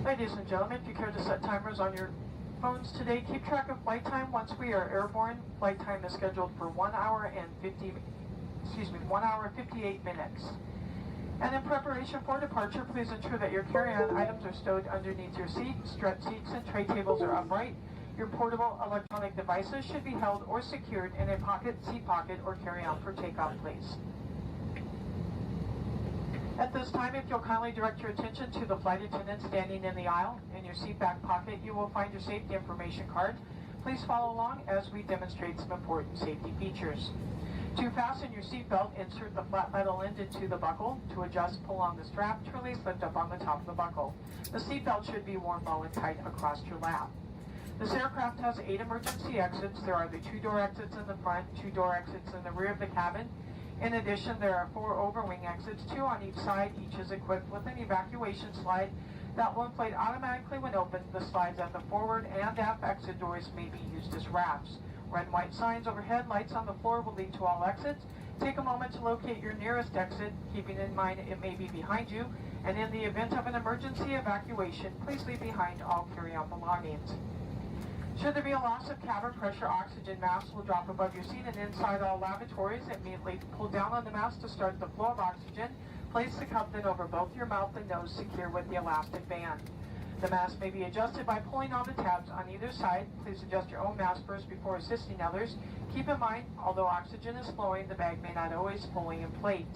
Ladies and gentlemen, if you care to set timers on your phones today, keep track of flight time. Once we are airborne, flight time is scheduled for 1 hour 58 minutes. And in preparation for departure, please ensure that your carry-on items are stowed underneath your seat. Strut seats and tray tables are upright. Your portable electronic devices should be held or secured in a pocket, seat pocket, or carry-on for takeoff, please. At this time, if you'll kindly direct your attention to the flight attendant standing in the aisle. In your seat back pocket, you will find your safety information card. Please follow along as we demonstrate some important safety features. To fasten your seatbelt, insert the flat metal end into the buckle. To adjust, pull on the strap. To release, lift up on the top of the buckle. The seatbelt should be worn low and tight across your lap. This aircraft has 8 emergency exits. There are the 2-door exits in the front, 2-door exits in the rear of the cabin. In addition, there are 4 overwing exits, 2 on each side. Each is equipped with an evacuation slide that will inflate automatically when opened. The slides at the forward and aft exit doors may be used as rafts. Red and white signs overhead, lights on the floor will lead to all exits. Take a moment to locate your nearest exit, keeping in mind it may be behind you. And in the event of an emergency evacuation, please leave behind all carry-on belongings. Should there be a loss of cabin pressure, oxygen masks will drop above your seat and inside all lavatories. Immediately pull down on the mask to start the flow of oxygen. Place the cup then over both your mouth and nose, secure with the elastic band. The mask may be adjusted by pulling on the tabs on either side. Please adjust your own mask first before assisting others. Keep in mind, although oxygen is flowing, the bag may not always fully inflate.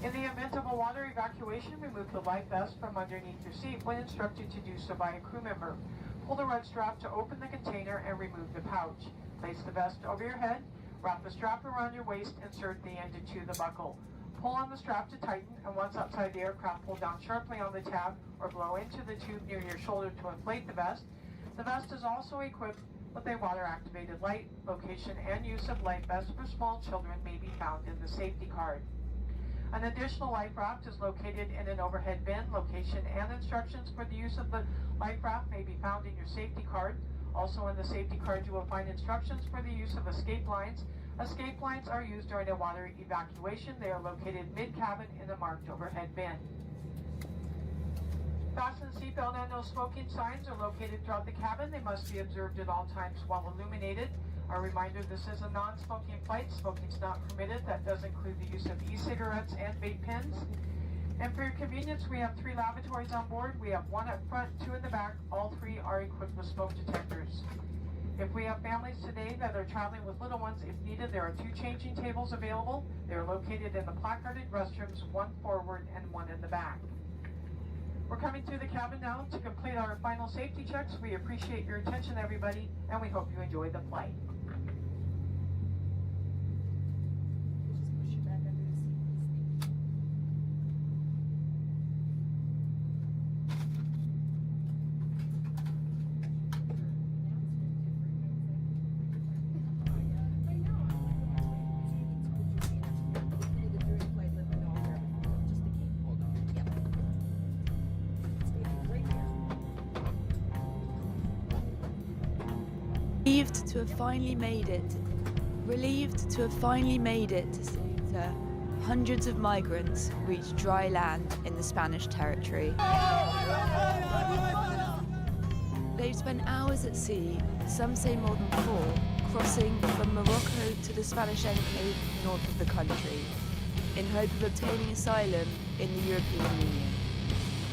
In the event of a water evacuation, remove the life vest from underneath your seat when instructed to do so by a crew member. Pull the red strap to open the container and remove the pouch. Place the vest over your head, wrap the strap around your waist, insert the end into the buckle. Pull on the strap to tighten, and once outside the aircraft, pull down sharply on the tab or blow into the tube near your shoulder to inflate the vest. The vest is also equipped with a water-activated light. Location and use of life vests for small children may be found in the safety card. An additional life raft is located in an overhead bin. Location and instructions for the use of the life raft may be found in your safety card. Also in the safety card, you will find instructions for the use of escape lines. Escape lines are used during a water evacuation. They are located mid-cabin in a marked overhead bin. Fasten the seatbelt and no smoking signs are located throughout the cabin. They must be observed at all times while illuminated. A reminder, this is a non-smoking flight. Smoking is not permitted. That does include the use of e-cigarettes and vape pens. And for your convenience, we have 3 lavatories on board. We have 1 up front, 2 in the back. All 3 are equipped with smoke detectors. If we have families today that are traveling with little ones, if needed, there are 2 changing tables available. They are located in the placarded restrooms, 1 forward and 1 in the back. We're coming through the cabin now to complete our final safety checks. We appreciate your attention, everybody, and we hope you enjoy the flight. Relieved to have finally made it. Relieved to have finally made it to Ceuta, hundreds of migrants reached dry land in the Spanish territory. They've spent hours at sea, some say more than 4, crossing from Morocco to the Spanish enclave north of the country, in hope of obtaining asylum in the European Union,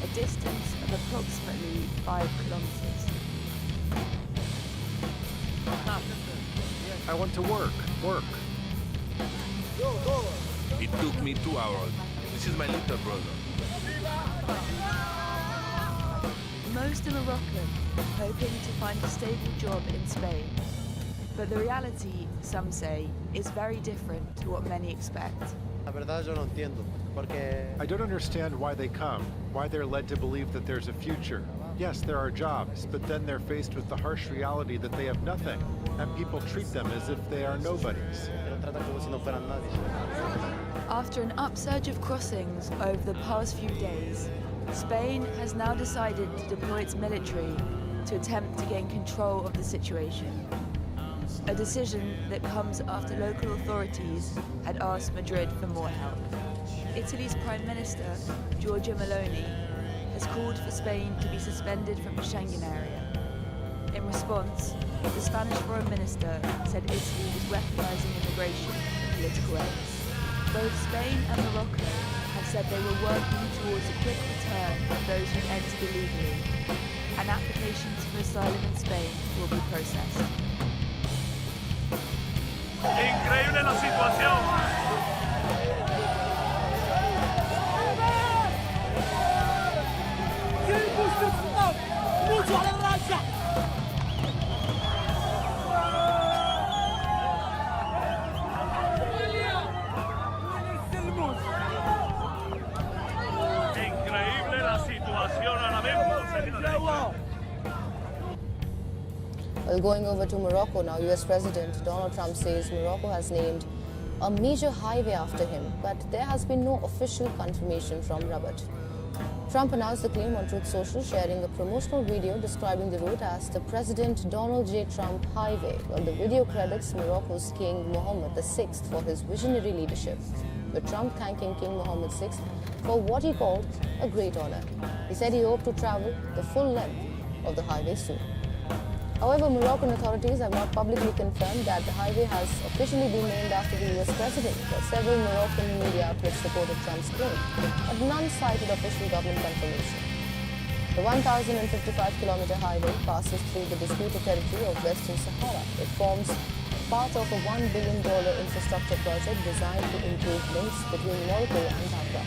a distance of approximately 5 kilometers. I want to work. It took me 2 hours. This is my little brother. Most are Moroccan, hoping to find a stable job in Spain. But the reality, some say, is very different to what many expect. I don't understand why they come, why they're led to believe that there's a future. Yes, there are jobs, but then they're faced with the harsh reality that they have nothing, and people treat them as if they are nobodies. After an upsurge of crossings over the past few days, Spain has now decided to deploy its military to attempt to gain control of the situation. A decision that comes after local authorities had asked Madrid for more help. Italy's Prime Minister, Giorgia Meloni, has called for Spain to be suspended from the Schengen area. In response, the Spanish Foreign Minister said Italy was weaponising immigration for political ends. Both Spain and Morocco have said they were working towards a quick return of those who entered illegally, and applications for asylum in Spain will be processed. Increíble la situación. Increíble la situación ahora mismo, señores. Well, going over to Morocco now, US President Donald Trump says Morocco has named a major highway after him, but there has been no official confirmation from Rabat. Trump announced the claim on Truth Social, sharing a promotional video describing the route as the President Donald J. Trump Highway. Well, the video credits Morocco's King Mohammed VI for his visionary leadership, with Trump thanking King Mohammed VI for what he called a great honor. He said he hoped to travel the full length of the highway soon. However, Moroccan authorities have not publicly confirmed that the highway has officially been named after the US president, but several Moroccan media outlets reported Trump's claim, but none cited official government confirmation. The 1,055-kilometer highway passes through the disputed territory of Western Sahara. It forms part of a $1 billion infrastructure project designed to improve links between Morocco and Africa,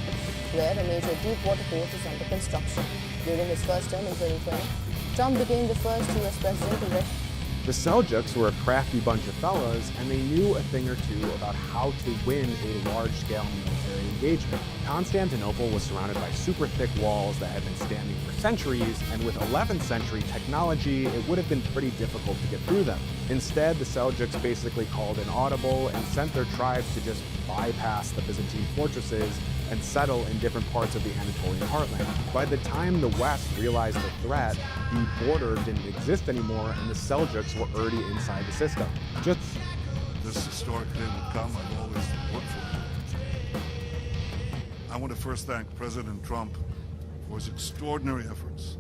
where a major deep-water port is under construction. During his first term in 2020, Trump became the first US president to The Seljuks were a crafty bunch of fellas, and they knew a thing or two about how to win a large-scale military engagement. Constantinople was surrounded by super thick walls that had been standing for centuries, and with 11th century technology, it would have been pretty difficult to get through them. Instead, the Seljuks basically called an audible and sent their tribes to just bypass the Byzantine fortresses and settle in different parts of the Anatolian heartland. By the time the West realized the threat, the border didn't exist anymore, and the Seljuks were already inside the system. Just this historic day would come, I've always worked for it. I want to first thank President Trump for his extraordinary efforts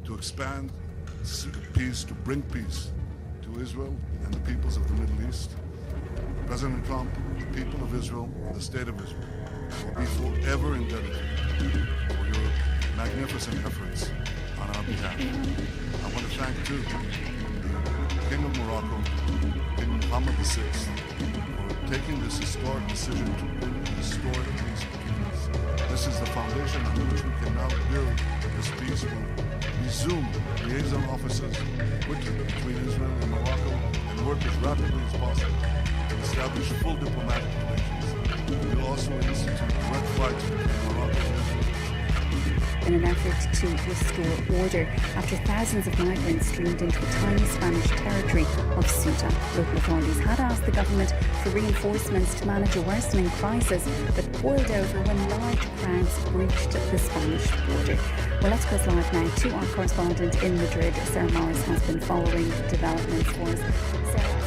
to expand peace, to bring peace to Israel and the peoples of the Middle East. President Trump, the people of Israel, and the state of Israel will be forever indebted for your magnificent efforts on our behalf. I want to thank, too, the King of Morocco, King Mohammed VI, for taking this historic decision to bring historic peace between us. This is the foundation on which we can now build this peace. We'll resume liaison offices between Israel and Morocco and work as rapidly as possible to establish full diplomatic relations. We'll also institute direct flights between Morocco and Israel in an effort to restore order after thousands of migrants streamed into the tiny Spanish territory of Ceuta. Local authorities had asked the government for reinforcements to manage a worsening crisis that boiled over when large crowds breached the Spanish border. Well, let's go live now to our correspondent in Madrid. Sarah Morris has been following developments for us. Sarah,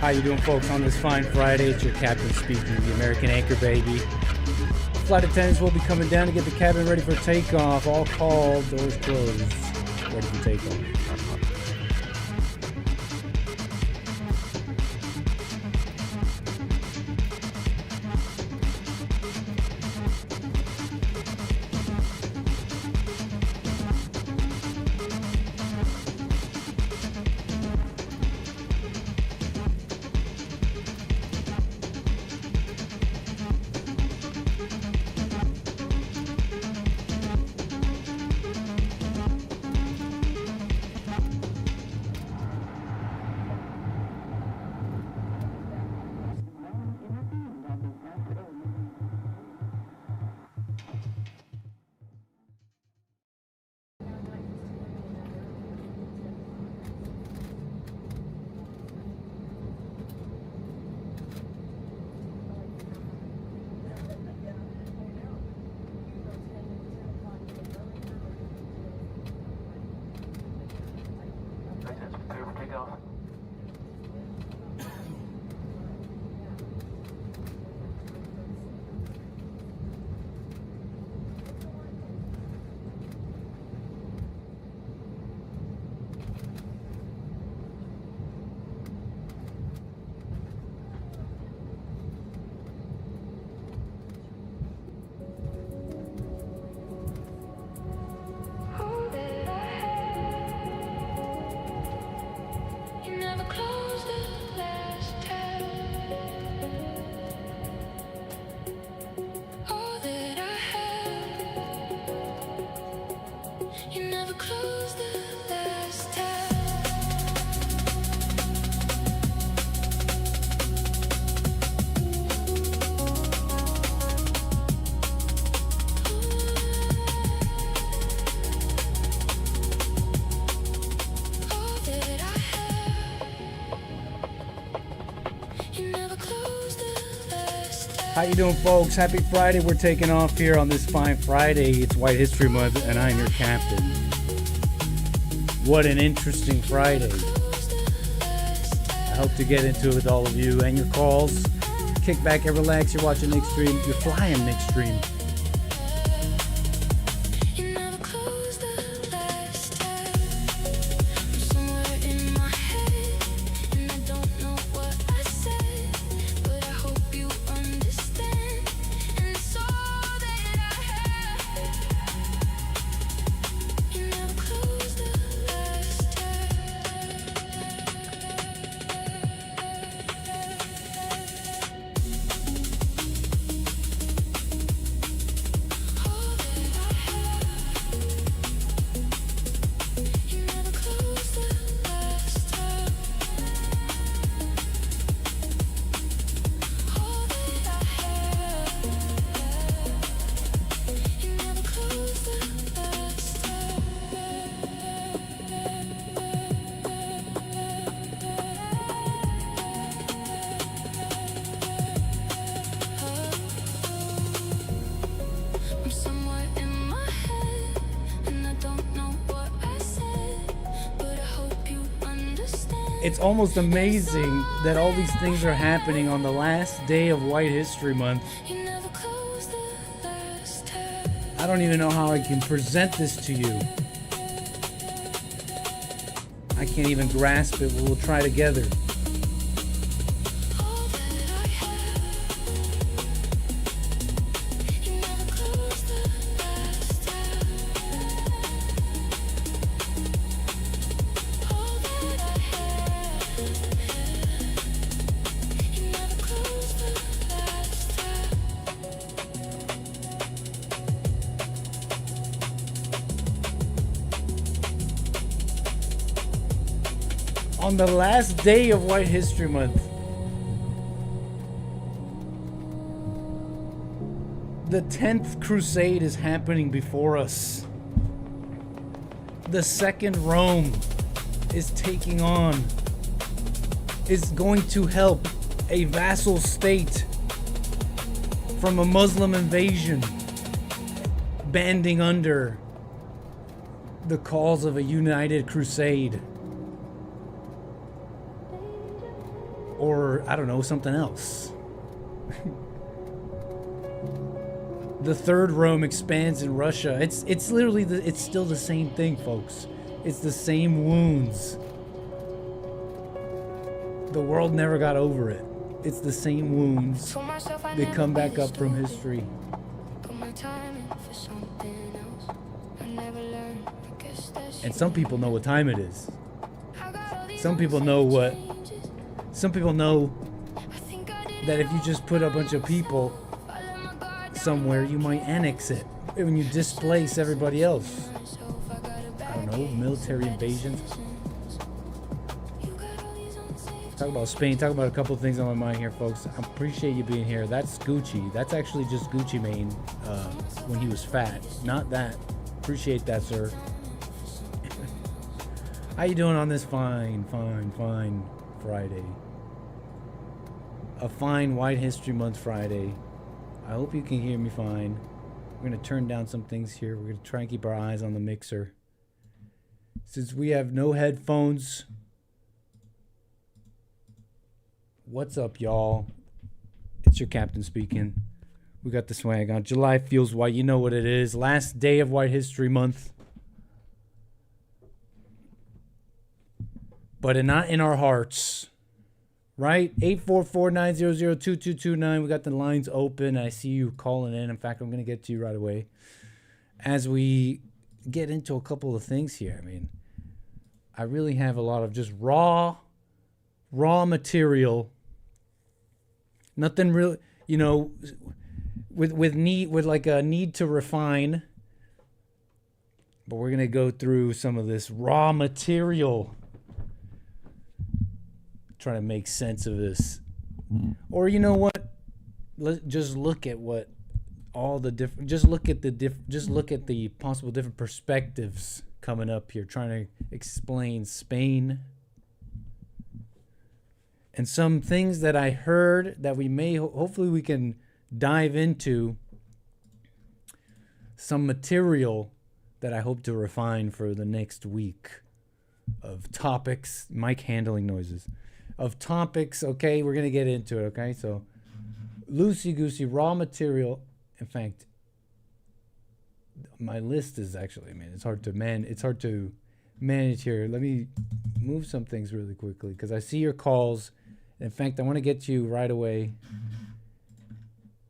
How you doing, folks, on this fine Friday? It's your captain speaking, the American Anchor Baby. Flight attendants will be coming down to get the cabin ready for takeoff. All called, doors closed, ready for takeoff. You never close the last tab. All that I have. You never close the last tab. How you doing, folks? Happy Friday. We're taking off here on this fine Friday. It's White History Month, and I'm your captain. What an interesting Friday. I hope to get into it with all of you and your calls. Kick back and relax. You're watching Nick Stream. You're flying Nick Stream. You never close the last tab. I'm somewhere in my head, and I don't know what I said, but I hope you understand, and it's all that I have. You never close the last tab. All that I have. You never close the last tab. All that I have. You never close the last tab. I'm somewhere in my head, and I don't know what I said, but I hope you understand. It's almost amazing that all these things are happening on the last day of White History Month. You never close the last tab. I don't even know how I can present this to you. I can't even grasp it, but we'll try together. All that I have. You never close the last tab. All that I have. You never close the last tab. On the last day of White History Month, the 10th Crusade is happening before us. The Second Rome is taking on, is going to help a vassal state from a Muslim invasion, banding under the cause of a united crusade. Or, I don't know, something else. The Third Rome expands in Russia. It's literally, it's still the same thing, folks. It's the same wounds. The world never got over it. It's the same wounds. They come back up from history. Put my time in for something else. I never learned. I guess that's And some people know what time it is. I got all these Some people know what. changes. Some people know I think I did that if you just put a bunch of people follow my guard somewhere, you might annex it. When you displace everybody else. myself. I got a I don't know, military invasions. You got all these unsafe. Talk about Spain. Talk about a couple of things on my mind here, folks. I appreciate you being here. That's Gucci. That's actually just Gucci Mane when he was fat. Not that. Appreciate that, sir. How you doing on this fine Friday? A fine White History Month Friday. I hope you can hear me fine. We're going to turn down some things here. We're going to try and keep our eyes on the mixer. Since we have no headphones. What's up, y'all? It's your captain speaking. We got the swag on. July feels white. You know what it is. Last day of White History Month. But not in our hearts. Right? 844-900-2229. We got the lines open. I see you calling in. In fact, I'm going to get to you right away. As we get into a couple of things here. I mean, I really have a lot of just raw material. Nothing really, you know, with like a need to refine. But we're going to go through some of this raw material. Try to make sense of this. Or you know what? Let's just look at what all the different, just look at the possible different perspectives coming up here, trying to explain Spain and some things that I heard that we may, hopefully we can dive into some material that I hope to refine for the next week of topics, mic handling noises, of topics. Okay, we're going to get into it. Okay, so loosey-goosey raw material. In fact, my list is actually, man, it's hard to manage here. Let me move some things really quickly because I see your calls. In fact, I want to get to you right away.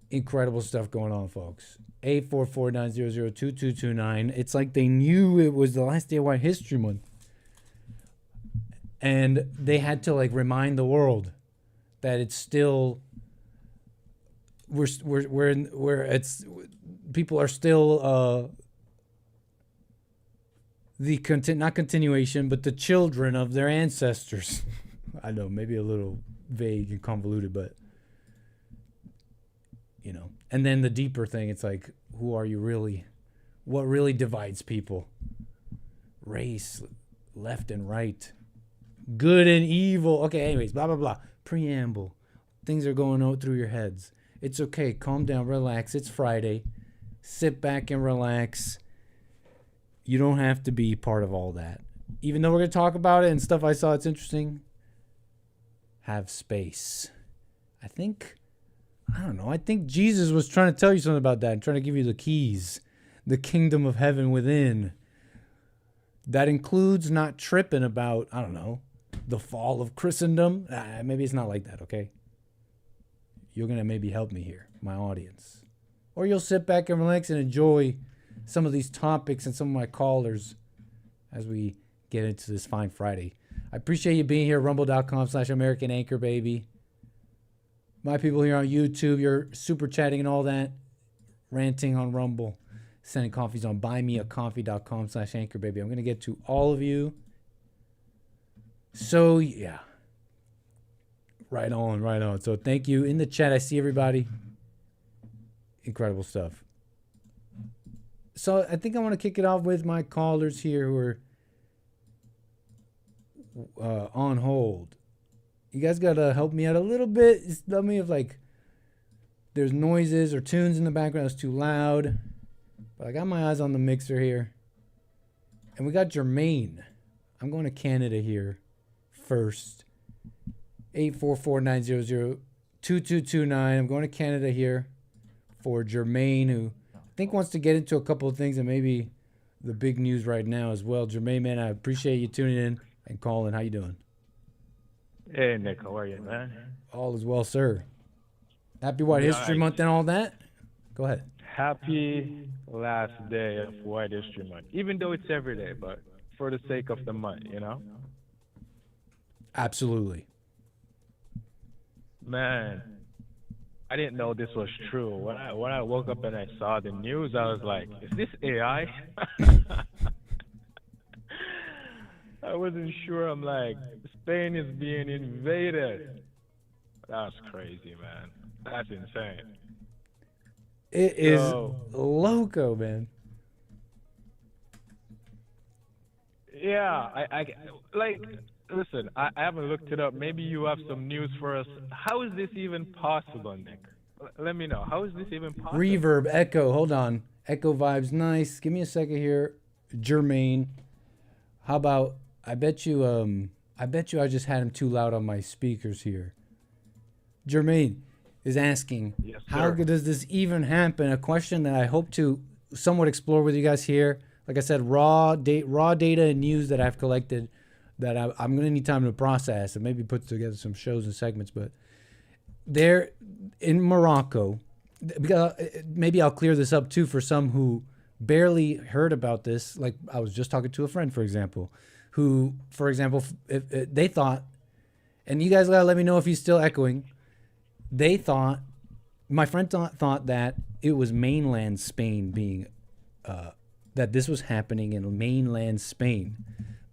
Incredible stuff going on, folks. 844-900-2229. It's like they knew it was the last day of White History Month. And they had to like remind the world that it's still people are still not continuation, but the children of their ancestors. I know, maybe a little vague and convoluted, but you know. And then the deeper thing, it's like, who are you really? What really divides people? Race, left and right, good and evil. Okay, anyways, blah blah blah. Preamble. Things are going on through your heads. It's okay. Calm down. Relax. It's Friday. Sit back and relax. You don't have to be part of all that. Even though we're going to talk about it and stuff I saw, it's interesting. Have space. I think Jesus was trying to tell you something about that and trying to give you the keys. The kingdom of heaven within. That includes not tripping about, I don't know, the fall of Christendom. Maybe it's not like that, okay? You're going to maybe help me here, my audience. Or you'll sit back and relax and enjoy some of these topics and some of my callers as we get into this fine Friday. I appreciate you being here, rumble.com/American Anchor, baby. My people here on YouTube, you're super chatting and all that, ranting on Rumble, sending coffees on buymeacoffee.com/Anchor, baby. I'm going to get to all of you. So, yeah. Right on. So thank you. In the chat, I see everybody. Incredible stuff. So I think I want to kick it off with my callers here who are on hold. You guys got to help me out a little bit. Just tell me if like there's noises or tunes in the background that's too loud. But I got my eyes on the mixer here. And we got Jermaine. I'm going to Canada here first. 844-900-2229. I'm going to Canada here for Jermaine, who I think wants to get into a couple of things and maybe the big news right now as well. Jermaine, man, I appreciate you tuning in and calling. How you doing? Hey, Nick. How are you, man? All is well, sir. Happy White History Month and all that. Go ahead. Happy last day of White History Month, even though it's every day, but for the sake of the month, you know? Absolutely. Man, I didn't know this was true. When I woke up and I saw the news, I was like, is this AI? I wasn't sure. I'm like, Spain is being invaded. That's crazy, man. That's insane. It is loco, man. Yeah, I like... Listen, I haven't looked it up. Maybe you have some news for us. How is this even possible, Nick? Let me know. How is this even possible? Reverb, echo. Hold on. Echo vibes. Nice. Give me a second here. Jermaine. How about, I bet you I just had him too loud on my speakers here. Jermaine is asking, yes, how does this even happen? A question that I hope to somewhat explore with you guys here. Like I said, raw data and news that I've collected that I'm going to need time to process and maybe put together some shows and segments. But there in Morocco, because maybe I'll clear this up too for some who barely heard about this. Like I was just talking to a friend, for example, who, for example, if they thought, and you guys got to let me know if he's still echoing, they thought, my friend thought that it was mainland Spain being that this was happening in mainland Spain.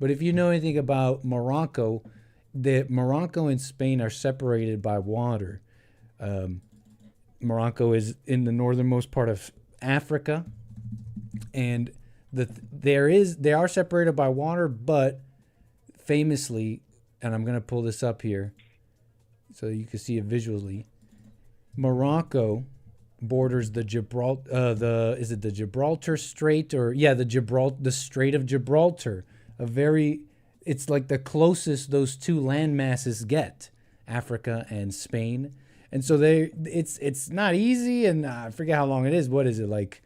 But if you know anything about Morocco, Morocco and Spain are separated by water. Morocco is in the northernmost part of Africa, and they are separated by water, but famously, and I'm going to pull this up here so you can see it visually. Morocco borders the Gibraltar Strait, or the Strait of Gibraltar. It's like the closest those two land masses get, Africa and Spain. And so it's not easy, and I forget how long it is. What is it, like?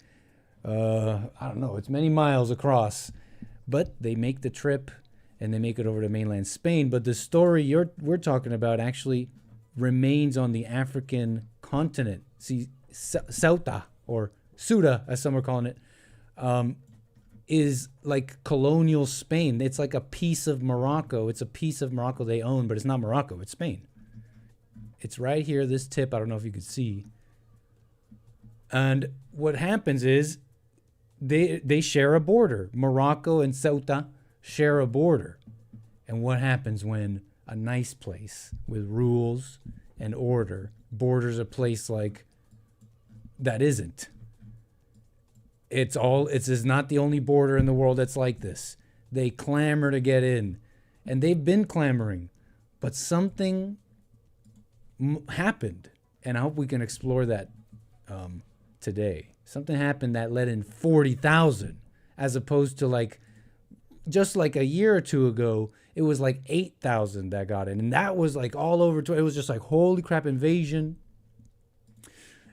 I don't know. It's many miles across, but they make the trip and they make it over to mainland Spain. But the story we're talking about actually remains on the African continent. See, Ceuta, or Ceuta, as some are calling it, is like colonial Spain. It's like a piece of Morocco. It's a piece of Morocco they own, but it's not Morocco. It's Spain. It's right here, this tip. I don't know if you could see. And what happens is they share a border. Morocco and Ceuta share a border. And what happens when a nice place with rules and order borders a place like that isn't? It's not the only border in the world that's like this. They clamor to get in, and they've been clamoring, but something happened, and I hope we can explore that today. Something happened that let in 40,000, as opposed to just like a year or two ago, it was like 8,000 that got in, and that was like all over. It was just like, holy crap, invasion.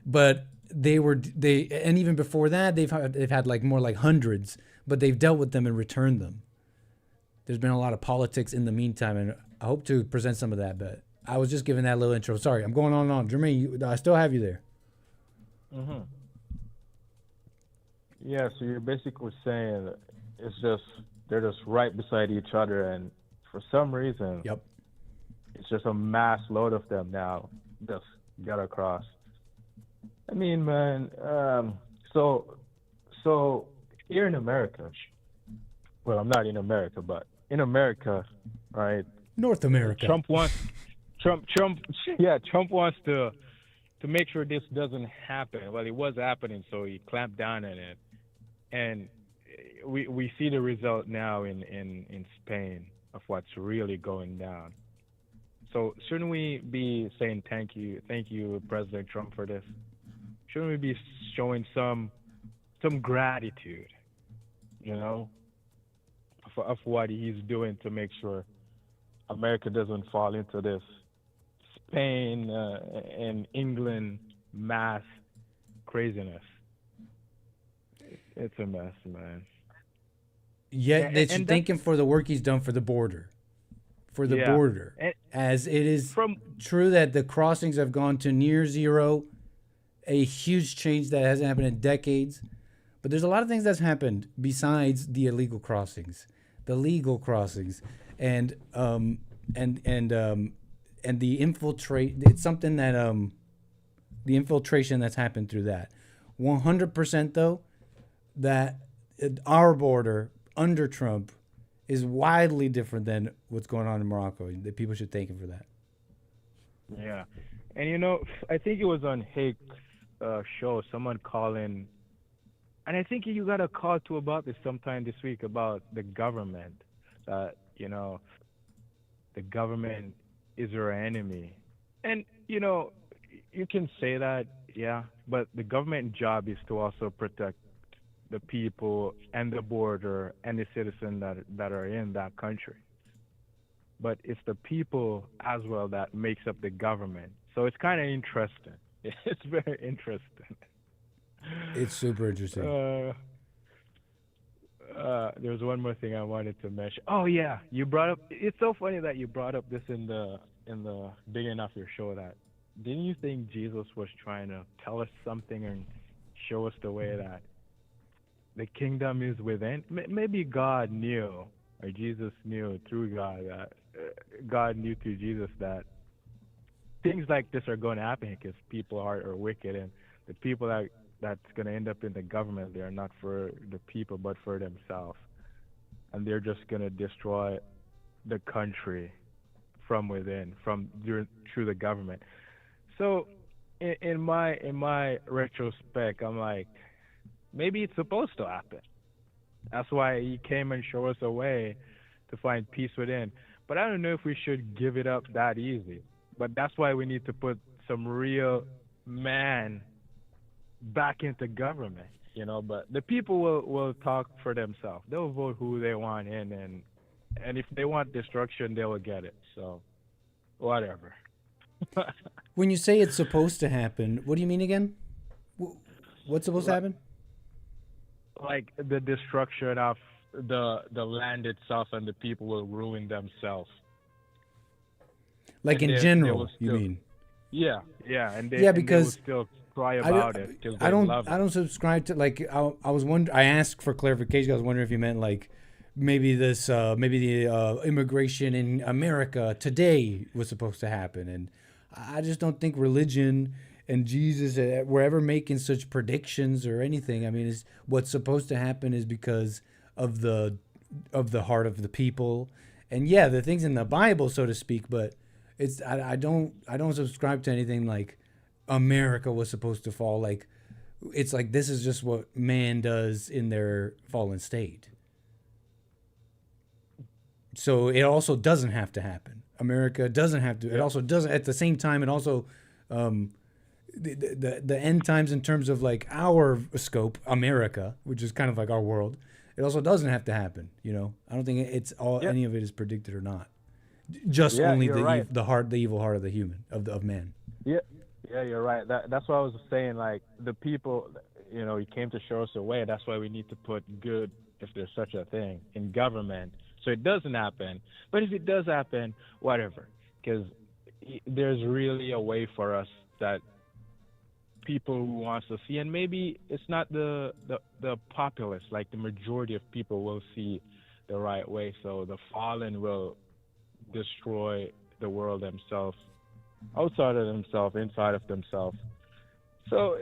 But and even before that, they've had like more like hundreds, but they've dealt with them and returned them. There's been a lot of politics in the meantime, and I hope to present some of that, but I was just giving that little intro. Sorry, I'm going on and on. Jermaine, I still have you there. Mm-hmm. Yeah, so you're basically saying that they're just right beside each other, and for some reason, yep, it's just a mass load of them now just got across. I mean, man, so here in America, well, I'm not in America, but in America, right? North America. Trump wants to make sure this doesn't happen. Well, it was happening, so he clamped down on it, and we see the result now in Spain of what's really going down. So shouldn't we be saying thank you, President Trump, for this? Shouldn't we be showing some gratitude, of what he's doing to make sure America doesn't fall into this Spain and England mass craziness? It's a mess, man. Yeah, they should thank him for the work he's done for the border. Border. As it is true that the crossings have gone to near zero, a huge change that hasn't happened in decades. But there's a lot of things that's happened besides the illegal crossings, the legal crossings, and the infiltrate. It's something that the infiltration that's happened through that. 100% though, that our border under Trump is widely different than what's going on in Morocco. That people should thank him for that. Yeah, and I think it was on Hake show, someone calling, and I think you got a call too about this sometime this week about the government. That the government is our enemy, and you can say that, yeah, but the government job is to also protect the people and the border and the citizens that are in that country. But it's the people as well that makes up the government. So it's kind of interesting. It's very interesting. It's super interesting. There's one more thing I wanted to mention. Oh yeah, you brought up. It's so funny that you brought up this in the beginning of your show. That didn't you think Jesus was trying to tell us something and show us the way that the kingdom is within? Maybe God knew, or Jesus knew through God, that God knew through Jesus that things like this are going to happen because people are wicked, and the people that that's gonna end up in the government. They're not for the people, but for themselves, and they're just gonna destroy the country from within, through the government. So, in my retrospect, I'm like, maybe it's supposed to happen. That's why he came and showed us a way to find peace within. But I don't know if we should give it up that easy. But that's why we need to put some real man back into government, you know. But the people will talk for themselves. They'll vote who they want in, and if they want destruction, they will get it. So, whatever. When you say it's supposed to happen, what do you mean again? What's supposed to happen? Like the destruction of the land itself, and the people will ruin themselves. Like And in they general, will you still- mean? Yeah, and Yeah, and because they will still cry about it because they I don't. love it. I don't subscribe to like. I was wondering. I asked for clarification. I was wondering if you meant like maybe this, maybe the immigration in America today was supposed to happen, and I just don't think religion and Jesus were ever making such predictions or anything. I mean, is what's supposed to happen is because of the heart of the people, and yeah, the things in the Bible, so to speak, but. I don't subscribe to anything like America was supposed to fall. Like it's like this is just what man does in their fallen state. So it also doesn't have to happen. America doesn't have to. It also doesn't at the same time. It also the end times in terms of like our scope, America, which is kind of like our world. It also doesn't have to happen. You know, I don't think it's all any of it is predicted or not. Just only the the evil heart of the human of man. Yeah, you're right. That's what I was saying. Like the people, you know, he came to show us a way. That's why we need to put good, if there's such a thing, in government, so it doesn't happen. But if it does happen, whatever, because there's really a way for us that people who wants to see, and maybe it's not the populace, like the majority of people will see the right way. So the fallen will destroy the world themselves, outside of themselves, inside of themselves. So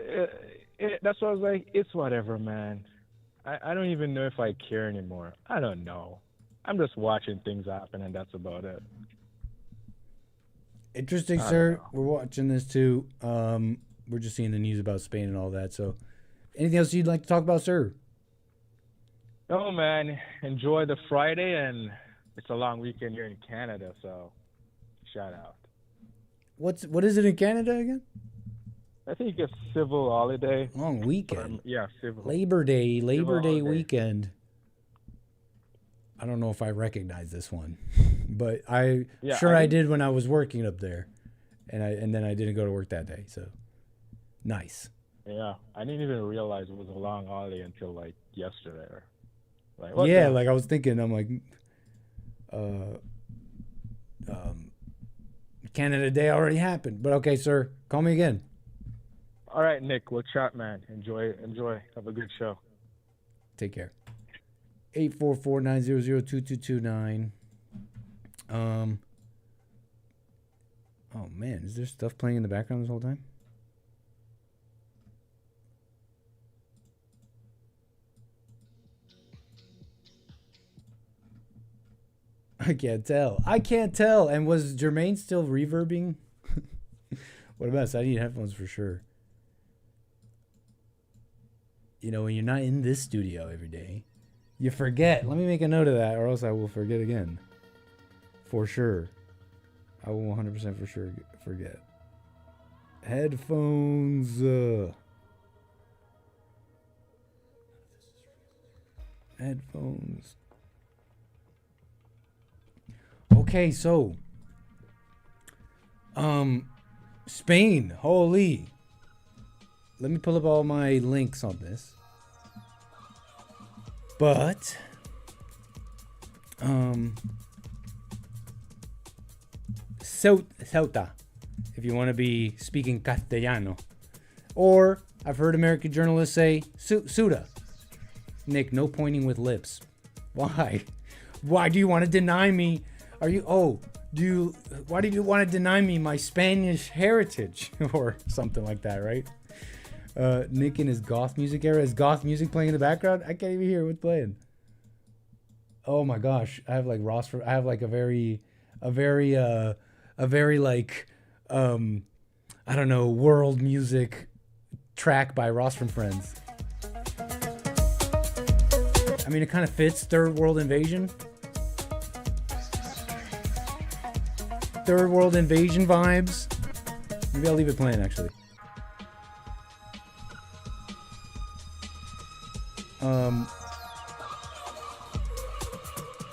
that's why I was like, it's whatever, man. I don't even know if I care anymore. I don't know. I'm just watching things happen, and that's about it. Interesting, sir. We're watching this too. We're just seeing the news about Spain and all that. So, anything else you'd like to talk about, sir? No, man. Enjoy the Friday, and it's a long weekend here in Canada, so shout out. What is it in Canada again? I think it's civil holiday. Long weekend. Yeah, civil. Labor Day holiday. weekend. I don't know if I recognize this one, but I did when I was working up there, and then I didn't go to work that day. So nice. Yeah, I didn't even realize it was a long holiday until like yesterday. Like I was thinking, I'm like. Canada Day already happened, but okay, sir, call me again. All right, Nick, we'll chat, man. Enjoy. Have a good show. Take care. 844-900-2229. Oh man, is there stuff playing in the background this whole time? I can't tell. And was Jermaine still reverbing? What a mess. I need headphones for sure. You know, when you're not in this studio every day, you forget. Let me make a note of that, or else I will forget again. For sure. I will 100% for sure forget. Headphones. Headphones. Okay, so Spain, holy. Let me pull up all my links on this. But Ceuta, if you want to be speaking Castellano. Or I've heard American journalists say Ceuta. Nick, no pointing with lips. Why? Why do you want to deny me? Why do you want to deny me my Spanish heritage or something like that, right? Nick in his goth music era. Is goth music playing in the background? I can't even hear what's playing. Oh my gosh. I have like I have like a very like, I don't know, world music track by Ross from Friends. I mean, it kind of fits Third World Invasion. Third World Invasion vibes. Maybe I'll leave it playing, actually.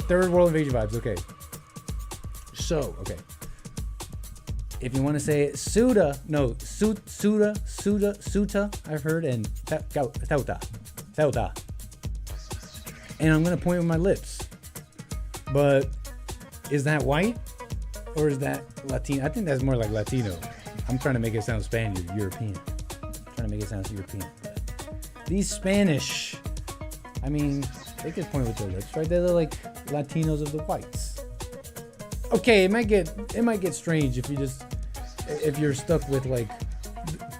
Third World Invasion vibes, okay. So, okay. If you want to say it, Suda, I've heard, and Thauta. And I'm going to point with my lips. But is that white or is that Latino? I think that's more like Latino. I'm trying to make it sound Spaniard, European. Trying to make it sound European. These Spanish, I mean, they just point with their lips, right? They're like Latinos of the whites. Okay, it might get strange if you're stuck with like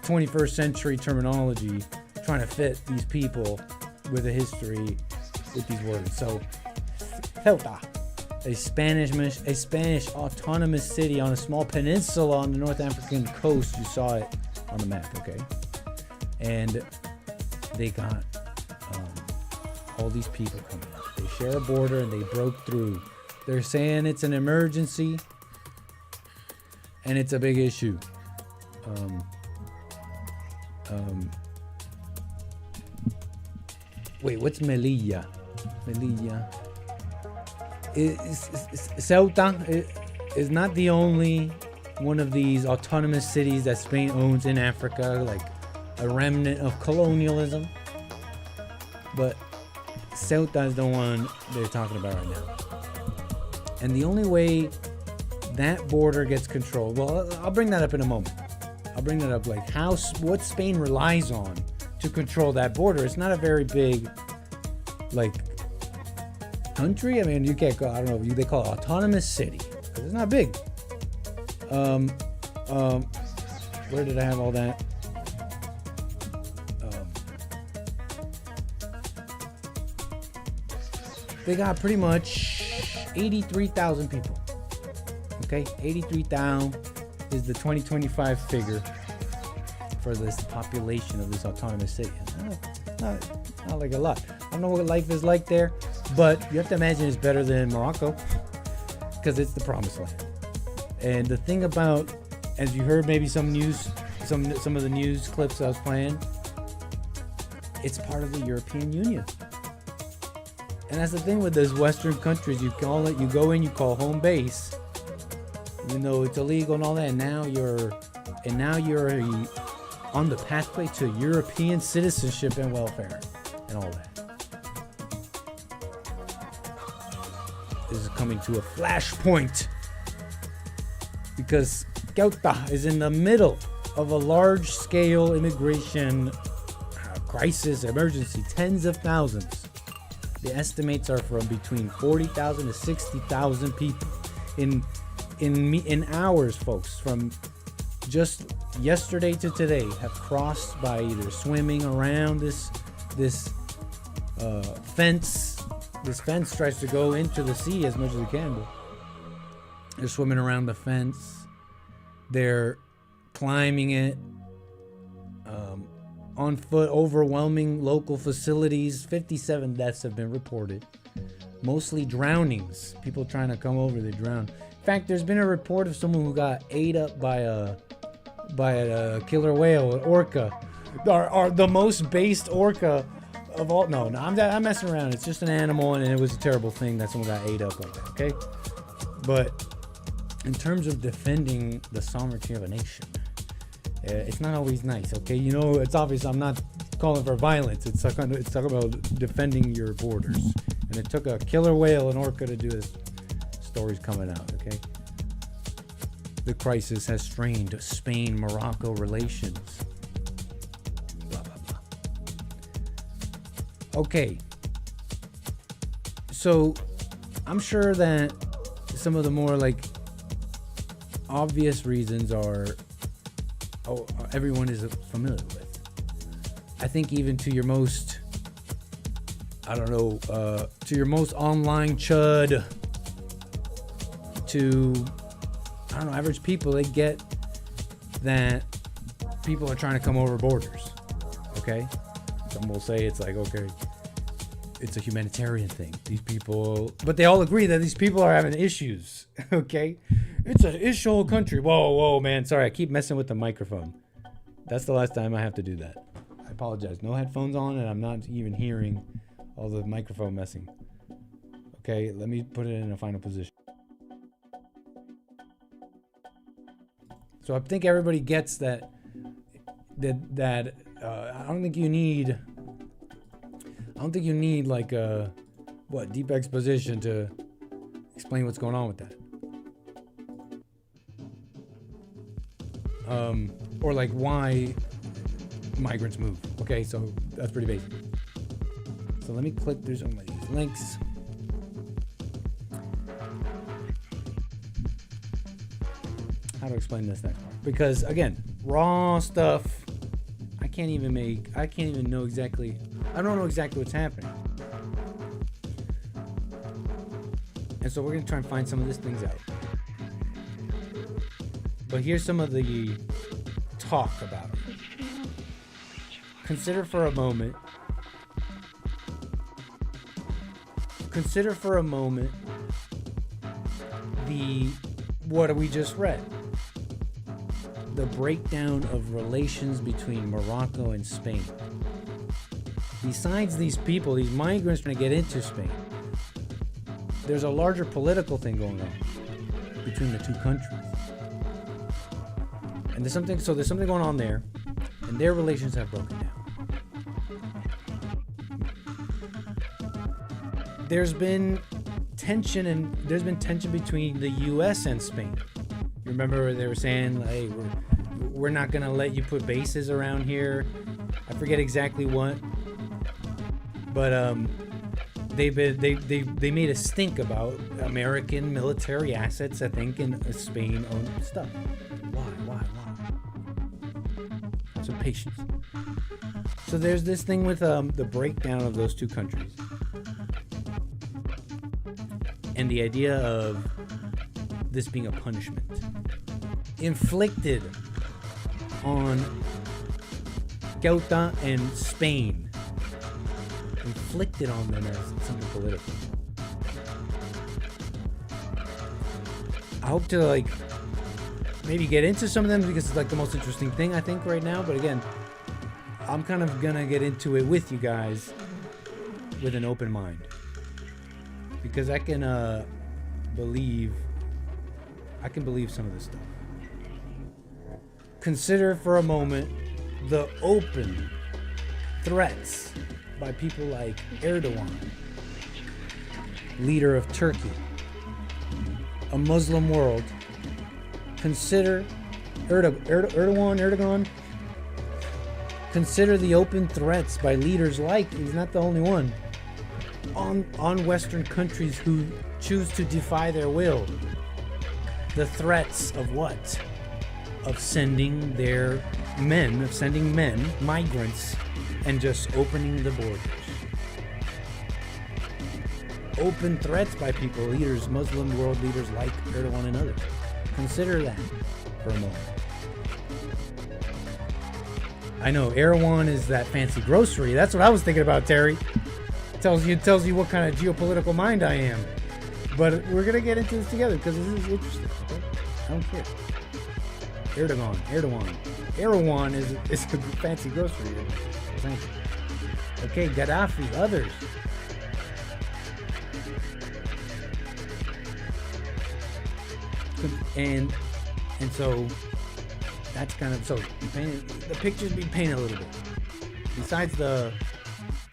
21st century terminology, trying to fit these people with a history with these words. So, Ceuta, a Spanish autonomous city on a small peninsula on the North African coast. You saw it on the map, okay? And they got all these people coming up. They share a border and they broke through. They're saying it's an emergency and it's a big issue. Wait, what's Melilla? Melilla. Ceuta is not the only one of these autonomous cities that Spain owns in Africa, like a remnant of colonialism. But Ceuta is the one they're talking about right now. And the only way that border gets controlled, well, I'll bring that up in a moment. I'll bring that up, like what Spain relies on to control that border. It's not a very big, like, country. I mean, you can't call, I don't know, they call it autonomous city. It's not big. Where did I have all that? They got pretty much 83,000 people. Okay, 83,000 is the 2025 figure for this population of this autonomous city. Not like a lot. I don't know what life is like there, but you have to imagine it's better than Morocco because it's the promised land. And the thing about, as you heard, maybe some of the news clips I was playing, it's part of the European Union. And that's the thing with those Western countries. You go in, you call home base, even though it's illegal and all that. And now you're on the pathway to European citizenship and welfare and all that. This is coming to a flashpoint because Ceuta is in the middle of a large-scale immigration crisis, emergency, tens of thousands. The estimates are from between 40,000 to 60,000 people in hours, folks, from just yesterday to today have crossed by either swimming around this fence. This fence tries to go into the sea as much as it can, but they're swimming around the fence. They're climbing it. On foot, overwhelming local facilities. 57 deaths have been reported. Mostly drownings. People trying to come over, they drown. In fact, there's been a report of someone who got ate up by a killer whale, an orca. Or the most based orca of all. No, I'm messing around. It's just an animal, and it was a terrible thing that someone got ate up like that, okay? But in terms of defending the sovereignty of a nation, it's not always nice, okay? You know, it's obvious I'm not calling for violence. It's talking about defending your borders. And it took a killer whale, an orca, to do this. Stories coming out, okay? The crisis has strained Spain-Morocco relations. Blah, blah, blah. Okay. So, I'm sure that some of the more, like, obvious reasons are everyone is familiar with. I think even to your most, I don't know, to your most online chud, to, I don't know, average people, they get that people are trying to come over borders, okay? Some will say it's like, okay, it's a humanitarian thing. These people, but they all agree that these people are having issues, okay? It's an issue country. Whoa, man. Sorry, I keep messing with the microphone. That's the last time I have to do that. I apologize. No headphones on, and I'm not even hearing all the microphone messing. Okay, let me put it in a final position. So I think everybody gets that I don't think you need like deep exposition to explain what's going on with that. Or like why migrants move. Okay, so that's pretty basic. So let me click through some of these links. How to explain this next part? Because again, raw stuff. I don't know exactly what's happening. And so we're gonna try and find some of these things out. But here's some of the talk about it. Consider for a moment what we just read. The breakdown of relations between Morocco and Spain. Besides these people, these migrants trying to get into Spain, there's a larger political thing going on between the two countries. And there's something going on there, and their relations have broken down. There's been tension between the U.S. and Spain. You remember they were saying, hey, we're not gonna let you put bases around here. I forget exactly what, but they made a stink about American military assets, I think, in Spain-owned stuff. Why? Some patience. So there's this thing with the breakdown of those two countries, and the idea of this being a punishment inflicted on Ceuta and Spain, inflicted on them as something political. I hope to maybe get into some of them because it's the most interesting thing I think right now. But again, I'm kind of gonna get into it with you guys with an open mind, because I can believe some of this stuff. Consider for a moment the open threats by people like Erdogan, leader of Turkey, a Muslim world. Consider Erdogan. Consider the open threats by leaders like, he's not the only one, on Western countries who choose to defy their will. The threats of what? Of sending men, migrants, and just opening the borders. Open threats by people, leaders, Muslim world leaders like Erdogan and others. Consider that for a moment. I know Erdogan is that fancy grocery. That's what I was thinking about, Terry. Tells you what kind of geopolitical mind I am. But we're gonna get into this together because this is interesting. Okay? I don't care. Erdogan is a fancy grocery. Okay, Gaddafi, others. And so that's kind of, so the picture's being painted a little bit. Besides the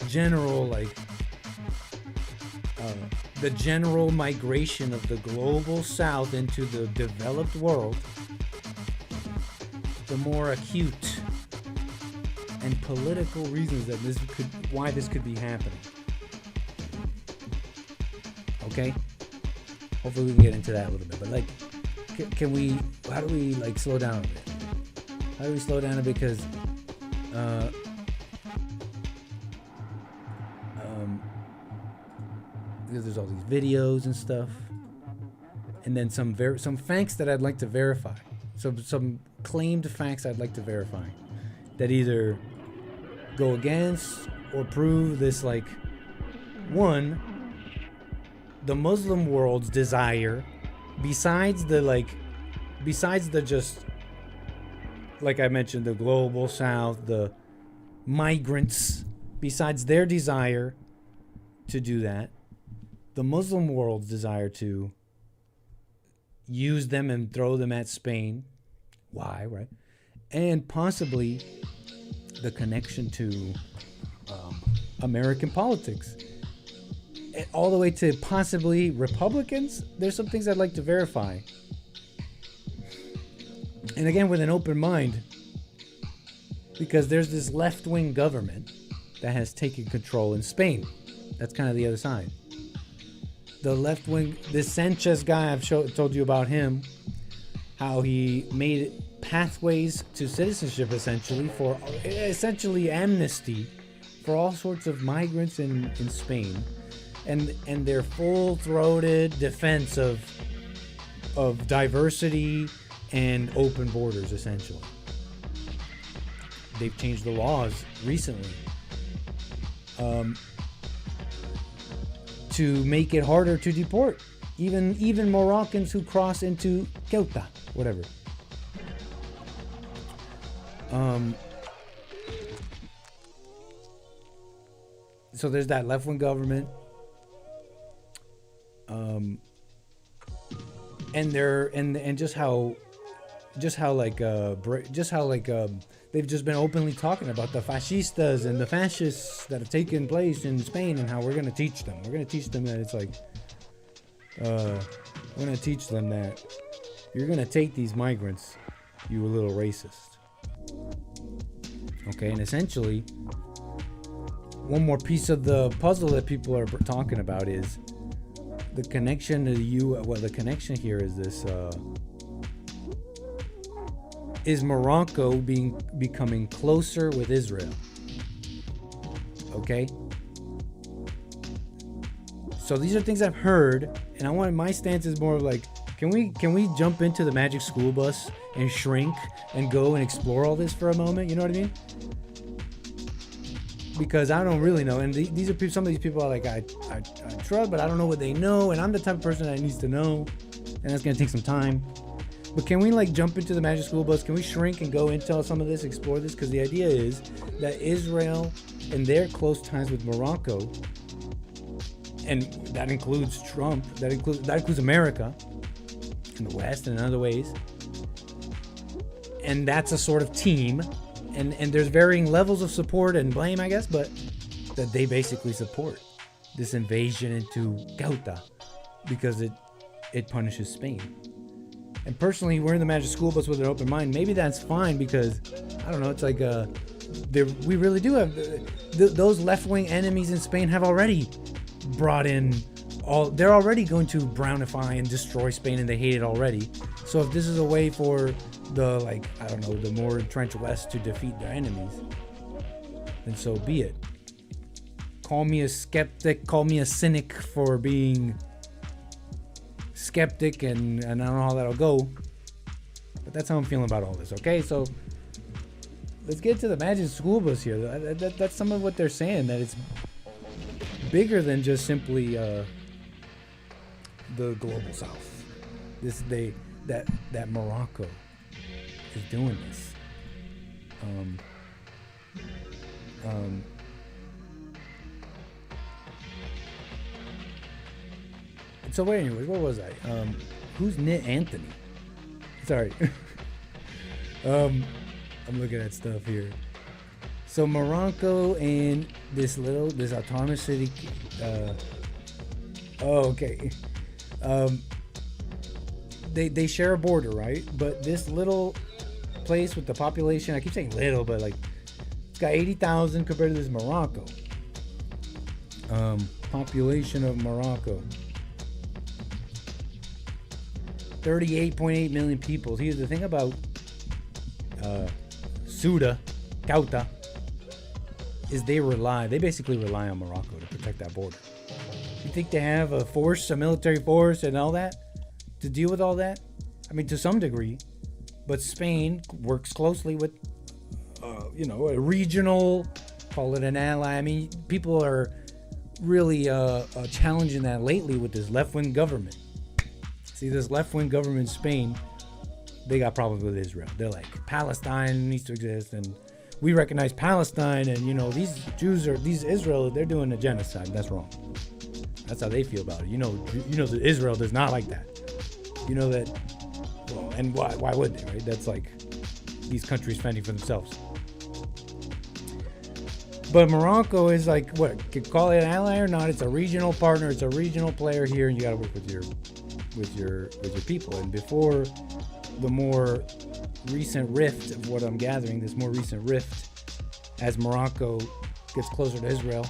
general the general migration of the global south into the developed world, the more acute and political reasons that why this could be happening. Okay? Hopefully we can get into that a little bit. But how do we slow down a bit? How do we slow down a bit? Because because there's all these videos and stuff, and then some facts that I'd like to verify. Some claimed facts I'd like to verify that either go against or prove this, like, one, the Muslim world's desire, besides the just, like I mentioned, the global south, the migrants, besides their desire to do that, the Muslim world's desire to use them and throw them at Spain. Why, right? And possibly the connection to American politics. And all the way to possibly Republicans. There's some things I'd like to verify. And again, with an open mind. Because there's this left-wing government that has taken control in Spain. That's kind of the other side. The left-wing, this Sanchez guy, I've told you about him. How he made pathways to citizenship, essentially amnesty for all sorts of migrants in Spain. And their full-throated defense of diversity and open borders, essentially. They've changed the laws recently to make it harder to deport even Moroccans who cross into Ceuta, whatever. So there's that left-wing government. And just how they've just been openly talking about the fascistas and the fascists that have taken place in Spain, and how we're going to teach them. We're going to teach them that it's like, we're going to teach them that you're going to take these migrants, you little racist. Okay, and essentially, one more piece of the puzzle that people are talking about is the connection to the connection here is this, is Morocco becoming closer with Israel. Okay? So these are things I've heard, and my stance is more like, can we jump into the magic school bus and shrink and go and explore all this for a moment? You know what I mean? Because I don't really know, and these are some of these people are like, I trust, but I don't know what they know, and I'm the type of person that needs to know, and that's gonna take some time. But can we like jump into the magic school bus? Can we shrink and go into some of this, explore this? Because the idea is that Israel and their close ties with Morocco, and that includes Trump, that includes America in the West and in other ways, and that's a sort of team. And there's varying levels of support and blame, I guess, but that they basically support this invasion into Ceuta because it punishes Spain. And personally, we're in the magic school bus with an open mind. Maybe that's fine because, I don't know, it's like we really do have those left-wing enemies in Spain have already brought in they're already going to brownify and destroy Spain, and they hate it already. So if this is a way for the, like, I don't know, the more entrenched West to defeat their enemies, then so be it. Call me a skeptic, call me a cynic for being skeptic, and I don't know how that'll go, but that's how I'm feeling about all this. Okay, so let's get to the magic school bus here. That's some of what they're saying, that it's bigger than just simply the global south. That Morocco is doing this. So wait, anyways, what was I? Who's Nit Anthony? Sorry. I'm looking at stuff here. So Morocco and this autonomous city. Okay. They share a border, right? But this little place with the population, I keep saying little, but like it's got 80,000 compared to this Morocco. Population of Morocco. 38.8 million people. Here's the thing about Ceuta, is they basically rely on Morocco to protect that border. You think they have a force, a military force, and all that to deal with all that? I mean, to some degree. But Spain works closely with, a regional, call it an ally. I mean, people are really challenging that lately with this left-wing government. See, this left-wing government in Spain, they got problems with Israel. They're like, Palestine needs to exist, and we recognize Palestine, and these Jews these Israel, they're doing a genocide. That's wrong. That's how they feel about it. That Israel does not like that. You know that. Well, and why would they, right? That's like these countries fending for themselves. But Morocco is like, what? Could call it an ally or not? It's a regional partner. It's a regional player here, and you got to work with your people. And before the more recent rift of what I'm gathering, this more recent rift as Morocco gets closer to Israel.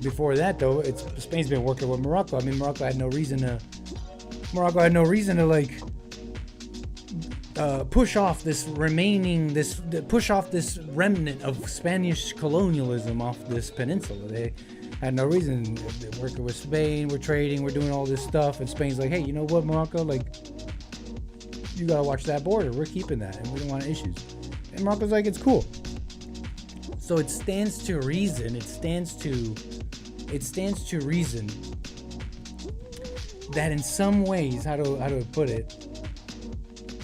Before that, though, Spain's been working with Morocco. I mean, Morocco had no reason to push off this remnant of Spanish colonialism off this peninsula. They had no reason. They're working with Spain. We're trading. We're doing all this stuff. And Spain's like, hey, you know what, Morocco? Like, you gotta watch that border. We're keeping that, and we don't want issues. And Morocco's like, it's cool. So it stands to reason. It stands to reason that in some ways, how do I put it?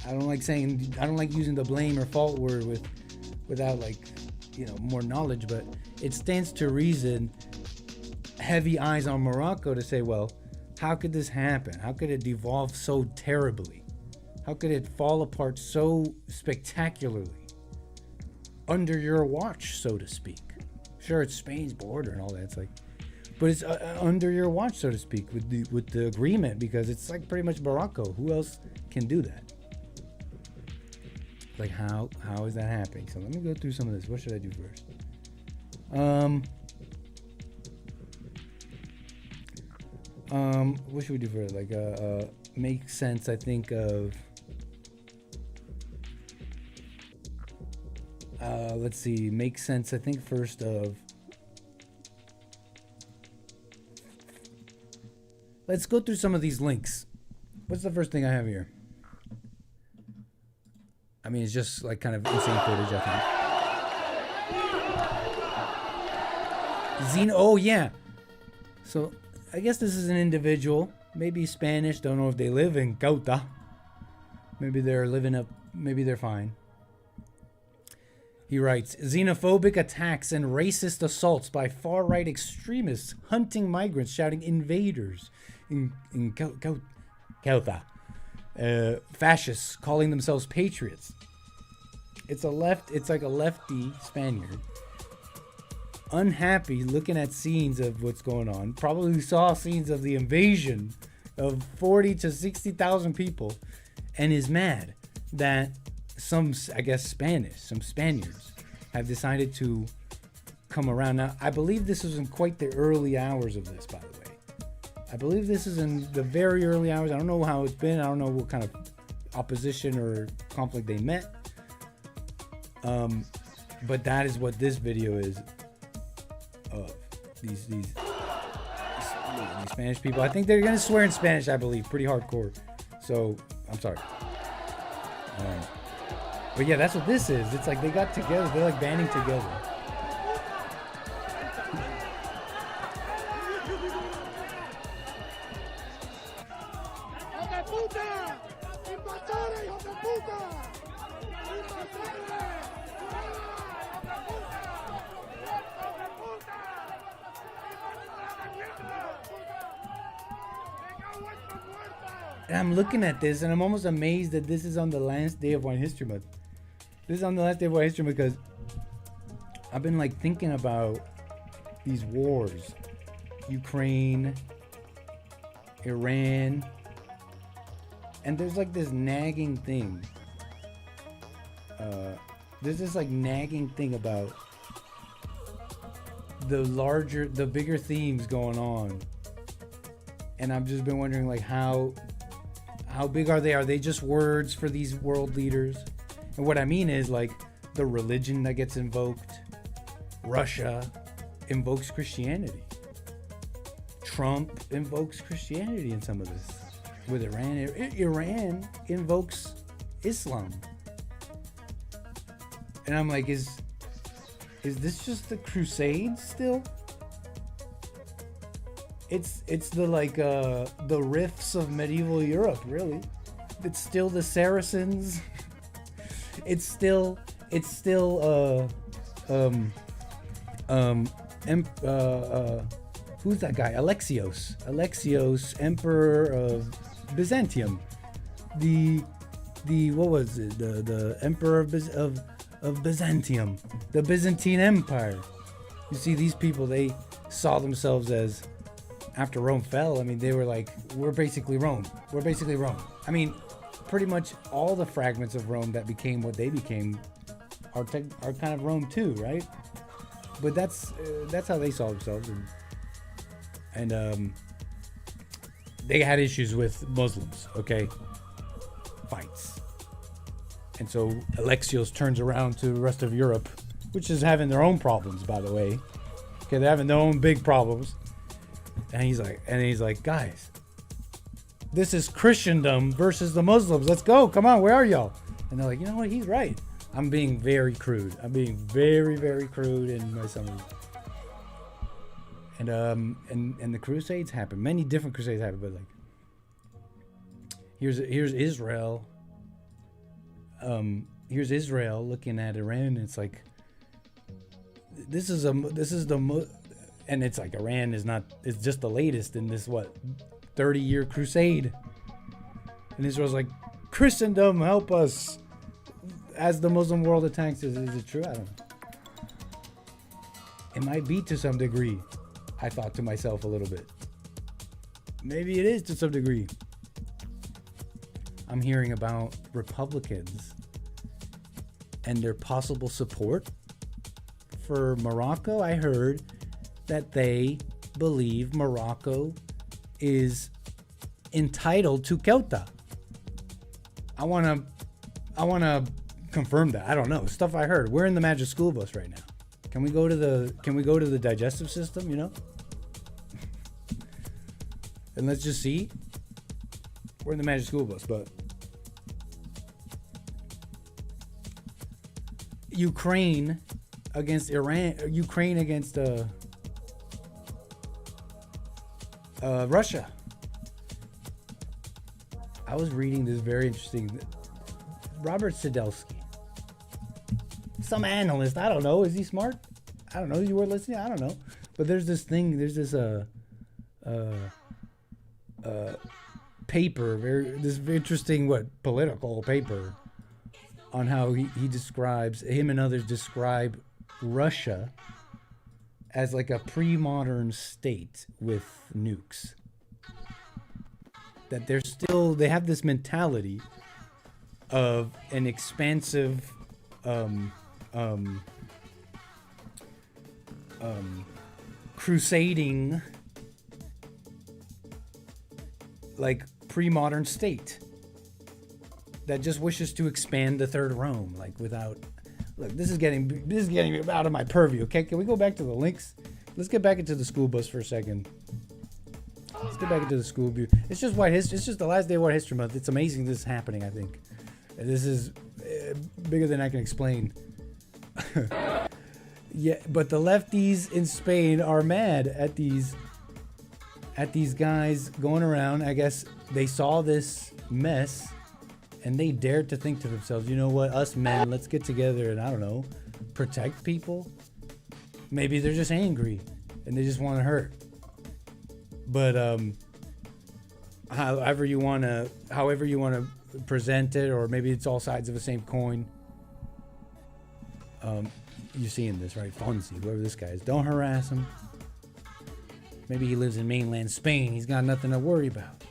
I don't like using the blame or fault word without more knowledge, but it stands to reason, heavy eyes on Morocco to say, well, how could this happen? How could it devolve so terribly? How could it fall apart so spectacularly under your watch, so to speak? Sure, it's Spain's border and all that. It's like, but it's under your watch, so to speak, with the agreement, because it's like pretty much Morocco. Who else can do that? Like, how is that happening? So let me go through some of this. What should I do first? What should we do first? Like, make sense, I think, of... let's see. Make sense, I think, first of... Let's go through some of these links. What's the first thing I have here? I mean, it's just like kind of insane footage, I think. Oh, yeah. So, I guess this is an individual. Maybe Spanish. Don't know if they live in Ceuta. Maybe they're fine. He writes, xenophobic attacks and racist assaults by far-right extremists hunting migrants, shouting invaders in Ceuta. Fascists calling themselves patriots. It's like a lefty Spaniard, unhappy, looking at scenes of what's going on. Probably saw scenes of the invasion of 40 to 60,000 people, and is mad that some Spaniards have decided to come around. Now, I believe this was in quite the early hours of this, by the way. I believe this is in the very early hours. I don't know how it's been. I don't know what kind of opposition or conflict they met. But that is what this video is of. These Spanish people. I think they're going to swear in Spanish, I believe. Pretty hardcore. So, I'm sorry. But yeah, that's what this is. It's like they got together. They're like banding together. And I'm looking at this and I'm almost amazed that this is on the last day of White History Month. This is on the last day of White History Month because I've been like thinking about these wars. Ukraine, Iran. And there's like this nagging thing. There's this like nagging thing about the bigger themes going on. And I've just been wondering like how big are they? Are they just words for these world leaders? And what I mean is like the religion that gets invoked, Russia, invokes Christianity. Trump invokes Christianity in some of this. With Iran, Iran invokes Islam. And I'm like, is this just the Crusades still? It's the the riffs of medieval Europe, really. It's still the Saracens. It's still who's that guy? Alexios, Emperor of Byzantium. The what was it? The Emperor of Byzantium, the Byzantine Empire. You see, these people, they saw themselves as, after Rome fell, I mean, they were like, we're basically Rome. We're basically Rome. I mean, pretty much all the fragments of Rome that became what they became are kind of Rome too, right? But that's how they saw themselves, and they had issues with Muslims, okay? Fights. And so Alexios turns around to the rest of Europe, which is having their own problems, by the way. Okay, they're having their own big problems. And he's like, guys, this is Christendom versus the Muslims. Let's go. Come on, where are y'all? And they're like, you know what? He's right. I'm being very crude. I'm being very, very crude in my summary. And the Crusades happened. Many different Crusades happened, but like, here's Israel. Here's Israel looking at Iran, and it's like, and it's like Iran it's just the latest in this 30-year crusade. And Israel's like, Christendom, help us, as the Muslim world attacks. Is it true? I don't know. It might be to some degree, I thought to myself a little bit. Maybe it is to some degree. I'm hearing about Republicans and their possible support for Morocco. I heard that they believe Morocco is entitled to Ceuta. I want to confirm that. I don't know. Stuff I heard. We're in the Magic School Bus right now. Can we go to the digestive system, you know? And let's just see. We're in the Magic School Bus, but Ukraine against Iran, Ukraine against Russia. I was reading this very interesting. Robert Sadelsky, some analyst. I don't know. Is he smart? I don't know. You were listening. I don't know. But there's this thing. There's this paper. This interesting political paper on how him and others describe Russia as like a pre-modern state with nukes. That they have this mentality of an expansive crusading, like, pre-modern state that just wishes to expand the Third Rome, like, without. Look, this is getting out of my purview. Okay, can we go back to the links? Let's get back into the school bus for a second. Let's get back into the school view. It's just white history. It's just the last day of White History Month. It's amazing this is happening. I think this is bigger than I can explain. Yeah, but the lefties in Spain are mad at these guys going around. I guess they saw this mess and they dared to think to themselves, you know what, us men, let's get together and, I don't know, protect people. Maybe they're just angry and they just want to hurt. But however you want to present it, or maybe it's all sides of the same coin. You're seeing this, right? Fonzie, whoever this guy is, don't harass him. Maybe he lives in mainland Spain. He's got nothing to worry about.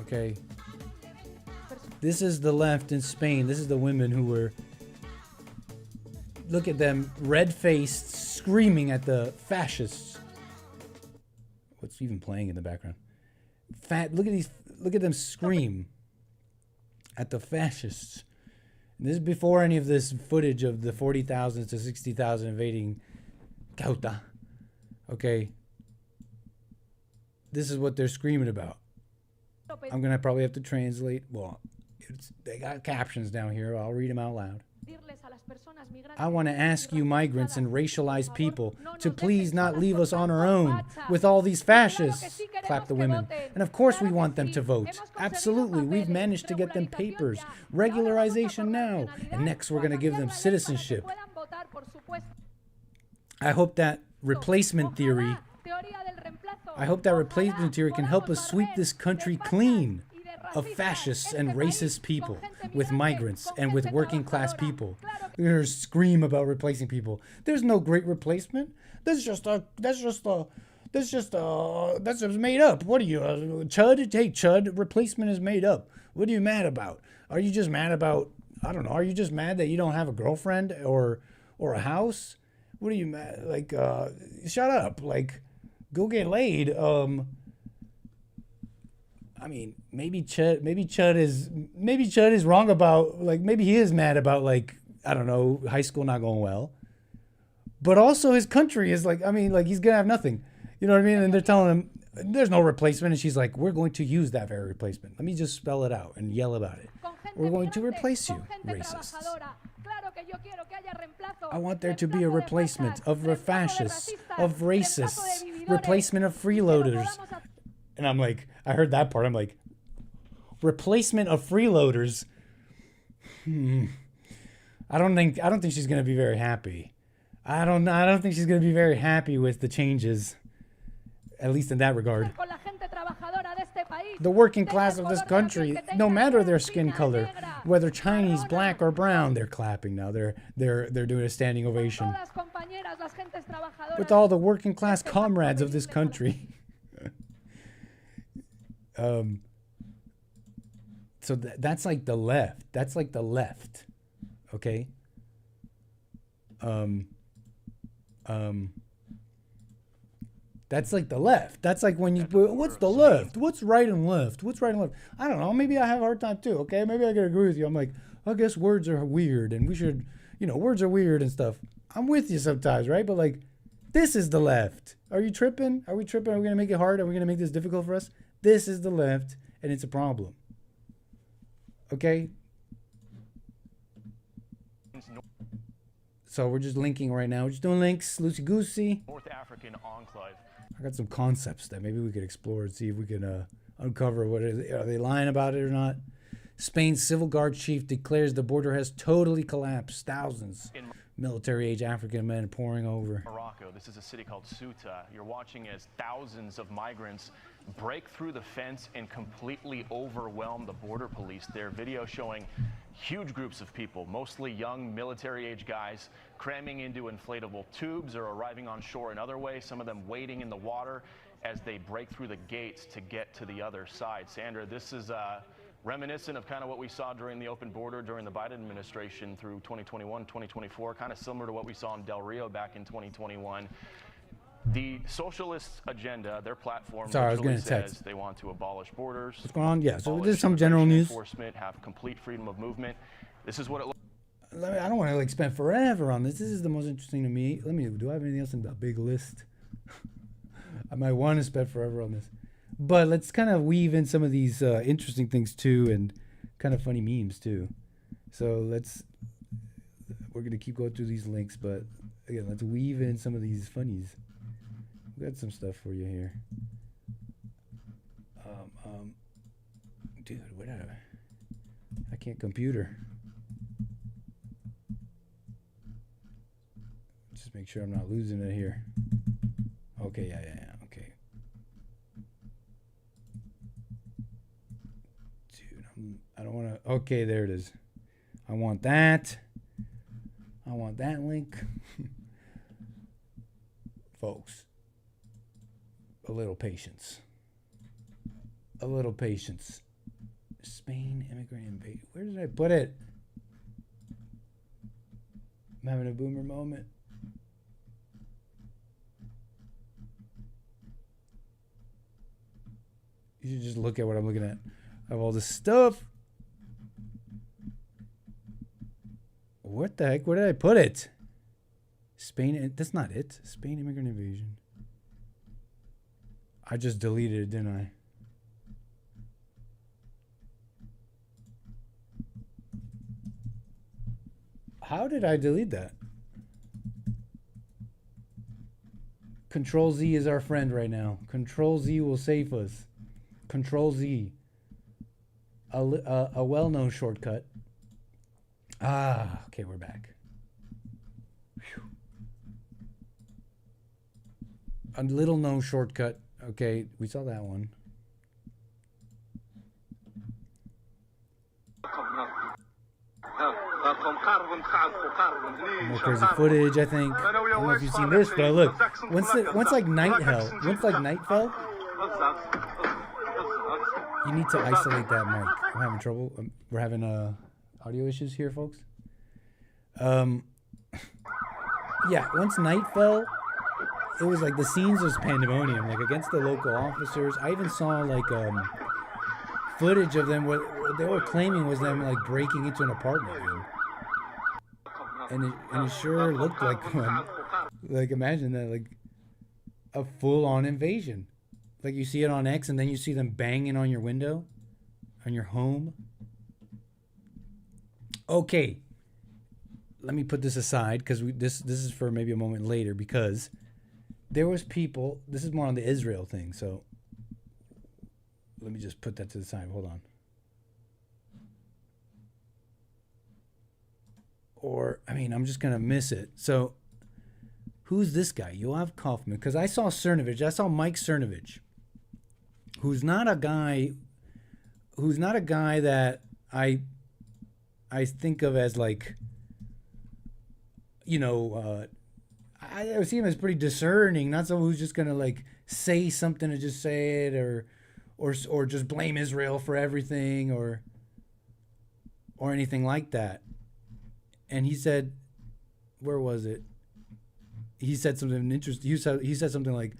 Okay. This is the left in Spain. This is the women who were, look at them, red-faced, screaming at the fascists. What's even playing in the background? Look at them scream at the fascists. This is before any of this footage of the 40,000 to 60,000 invading Ceuta. Okay. This is what they're screaming about. I'm going to probably have to translate. Well, they got captions down here. I'll read them out loud. I want to ask you migrants and racialized people to please not leave us on our own with all these fascists, clap the women. And of course we want them to vote. Absolutely, we've managed to get them papers, regularization now, and next we're going to give them citizenship. I hope that replacement theory can help us sweep this country clean of fascists and racist people with migrants and with working class people. They're gonna scream about replacing people. There's no great replacement. That's just made up. What are you, Chud? Hey, Chud, replacement is made up. What are you mad about? Are you just mad about, I don't know, are you just mad that you don't have a girlfriend or a house? What are you mad, like, shut up, like, go get laid. I mean, maybe Chud is wrong about, like, maybe he is mad about, like, I don't know, high school not going well. But also his country is like, I mean, like, he's going to have nothing. You know what I mean? And they're telling him there's no replacement. And she's like, we're going to use that very replacement. Let me just spell it out and yell about it. We're going to replace you, racists. I want there to be a replacement of fascists, of racists, replacement of freeloaders. And I'm like, I heard that part. I'm like, replacement of freeloaders. I don't think she's gonna be very happy. I don't think she's gonna be very happy with the changes, at least in that regard. The working class of this country, no matter their skin color, whether Chinese, black, or brown, they're clapping now. They're doing a standing ovation. With all the working class comrades of this country. So that's like the left. That's like the left. Okay. That's like the left. That's like when you put, what's the left? What's right and left? What's right and left? I don't know. Maybe I have a hard time too. Okay. Maybe I can agree with you. I'm like, I guess words are weird and we should, words are weird and stuff. I'm with you sometimes, right? But like, this is the left. Are you tripping? Are we tripping? Are we going to make it hard? Are we going to make this difficult for us? This is the left and it's a problem. Okay. So we're just linking right now. We're just doing links, loosey-goosey. North African enclave. I got some concepts that maybe we could explore and see if we can uncover what it is. Are they lying about it or not? Spain's civil guard chief declares the border has totally collapsed. Thousands military-age African men pouring over. Morocco. This is a city called Ceuta. You're watching as thousands of migrants break through the fence and completely overwhelm the border police. Their video showing huge groups of people, mostly young military-age guys, cramming into inflatable tubes or arriving on shore in other ways, some of them wading in the water as they break through the gates to get to the other side. Sandra, this is reminiscent of kind of what we saw during the open border during the Biden administration through 2021, 2024, kind of similar to what we saw in Del Rio back in 2021. The socialist agenda, their platform, says they want to abolish borders. What's going on? Yeah, so there's some general news. Enforcement, have complete freedom of movement. This is what it looks like. I don't want to like spend forever on this. This is the most interesting to me. Do I have anything else in the big list? I might want to spend forever on this. But let's kind of weave in some of these interesting things too and kind of funny memes too. So we're going to keep going through these links, but again, let's weave in some of these funnies. We got some stuff for you here. Dude, what I can't computer. Just make sure I'm not losing it here. Okay, yeah, okay. Dude, I don't want to. Okay, there it is. I want that. I want that link. Folks. A little patience. A little patience. Spain immigrant invasion. Where did I put it? I'm having a boomer moment. You should just look at what I'm looking at. I have all this stuff. the heck? Where did I put it? Spain. That's not it. Spain immigrant invasion. I just deleted it, didn't I? How did I delete that? Control Z is our friend right now. Control Z will save us. Control Z. A well-known shortcut. Ah, okay, we're back. Whew. A little-known shortcut. Okay, we saw that one. More crazy footage, I think. I don't know if you've seen this, but look, once like night fell, you need to isolate that mic. I'm having trouble. We're having audio issues here, folks. Yeah, once night fell, it was like the scenes was pandemonium, like against the local officers. I even saw like footage of them. What they were claiming was them like breaking into an apartment, and it sure looked like one. Like imagine that, like a full-on invasion. Like you see it on X, and then you see them banging on your window, on your home. Okay, let me put this aside because this is for maybe a moment later, because there was people. This is more on the Israel thing, so let me just put that to the side. Hold on. Or I mean, I'm just gonna miss it. So, who's this guy? Yoav Kaufman. Because I saw Cernovich. I saw Mike Cernovich, who's not a guy that I think of as like, you know, I see him as pretty discerning, not someone who's just gonna like say something to just say it, or just blame Israel for everything, or anything like that. And he said, where was it? He said something interesting. He said something like,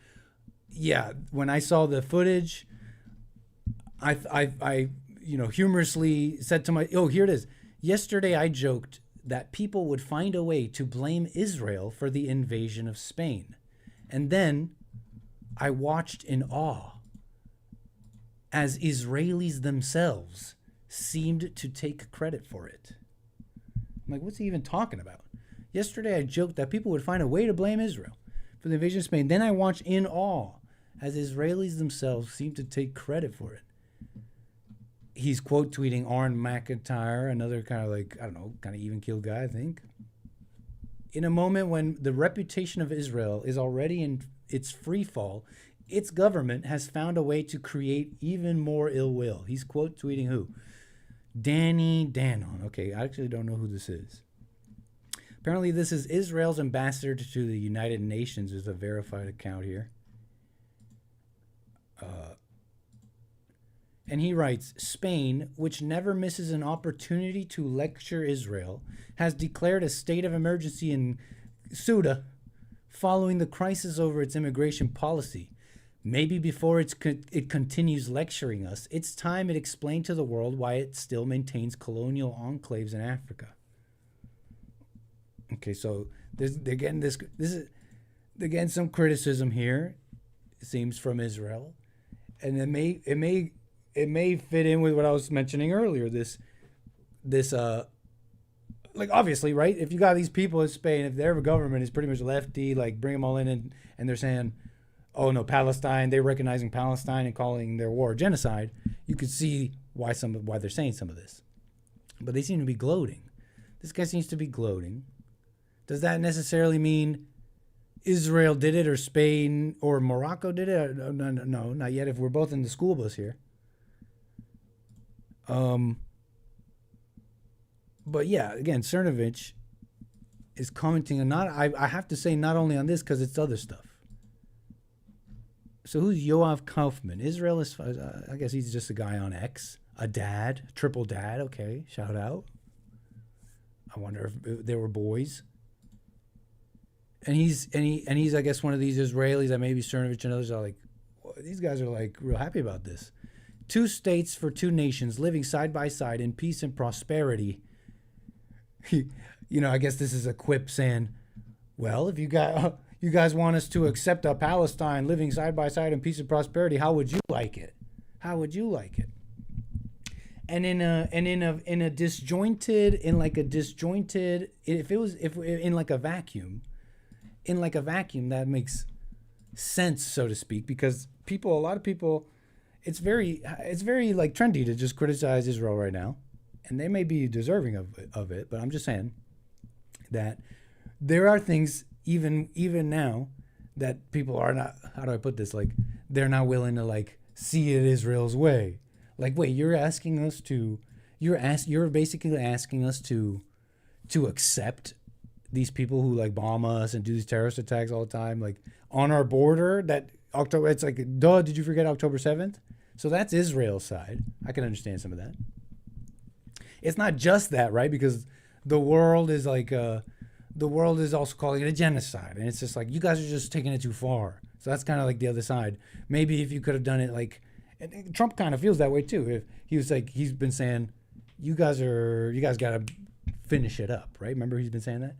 "Yeah, when I saw the footage, I humorously said to here it is. Yesterday I joked that people would find a way to blame Israel for the invasion of Spain. And then I watched in awe as Israelis themselves seemed to take credit for it." I'm like, what's he even talking about? Yesterday I joked that people would find a way to blame Israel for the invasion of Spain. Then I watched in awe as Israelis themselves seemed to take credit for it. He's quote tweeting Aaron McIntyre, another kind of like, I don't know, kind of even keeled guy, I think. In a moment when the reputation of Israel is already in its free fall, its government has found a way to create even more ill will. He's quote tweeting who? Danny Danon. Okay, I actually don't know who this is. Apparently this is Israel's ambassador to the United Nations. There's a verified account here. And he writes, Spain, which never misses an opportunity to lecture Israel, has declared a state of emergency in Ceuta following the crisis over its immigration policy. Maybe before it continues lecturing us, it's time it explained to the world why it still maintains colonial enclaves in Africa. Okay, so they're getting they're getting some criticism here, it seems, from Israel, and it may fit in with what I was mentioning earlier. This like obviously, right? If you got these people in Spain, if their government is pretty much lefty, like bring them all in and they're saying, oh no, Palestine, they're recognizing Palestine and calling their war genocide, you could see why they're saying some of this. But they seem to be gloating. This guy seems to be gloating. Does that necessarily mean Israel did it or Spain or Morocco did it? No, not yet, if we're both in the school bus here. But yeah, again, Cernovich is commenting on I have to say not only on this because it's other stuff. So who's Yoav Kaufman? Israel is, I guess he's just a guy on X, a dad, triple dad. Okay, shout out. I wonder if they were boys. And he's I guess one of these Israelis that maybe Cernovich and others are like, well, these guys are like real happy about this. 2 states for 2 nations living side by side in peace and prosperity. I guess this is a quip saying, well, if you guys want us to accept a Palestine living side by side in peace and prosperity, how would you like it? How would you like it? And in a disjointed, in like a vacuum, that makes sense, so to speak, because a lot of people, it's very like trendy to just criticize Israel right now, and they may be deserving of it, but I'm just saying that there are things even now that people are not, how do I put this, like they're not willing to like see it Israel's way. Like, wait, you're basically asking us to accept these people who like bomb us and do these terrorist attacks all the time, like on our border. That October, it's like, duh, did you forget October 7th? So that's Israel's side. I can understand some of that. It's not just that, right? Because the world is also calling it a genocide, and it's just like, you guys are just taking it too far. So that's kind of like the other side. Maybe if you could have done it like. And Trump kind of feels that way too. If he was like, he's been saying, you guys got to finish it up, right? Remember he's been saying that?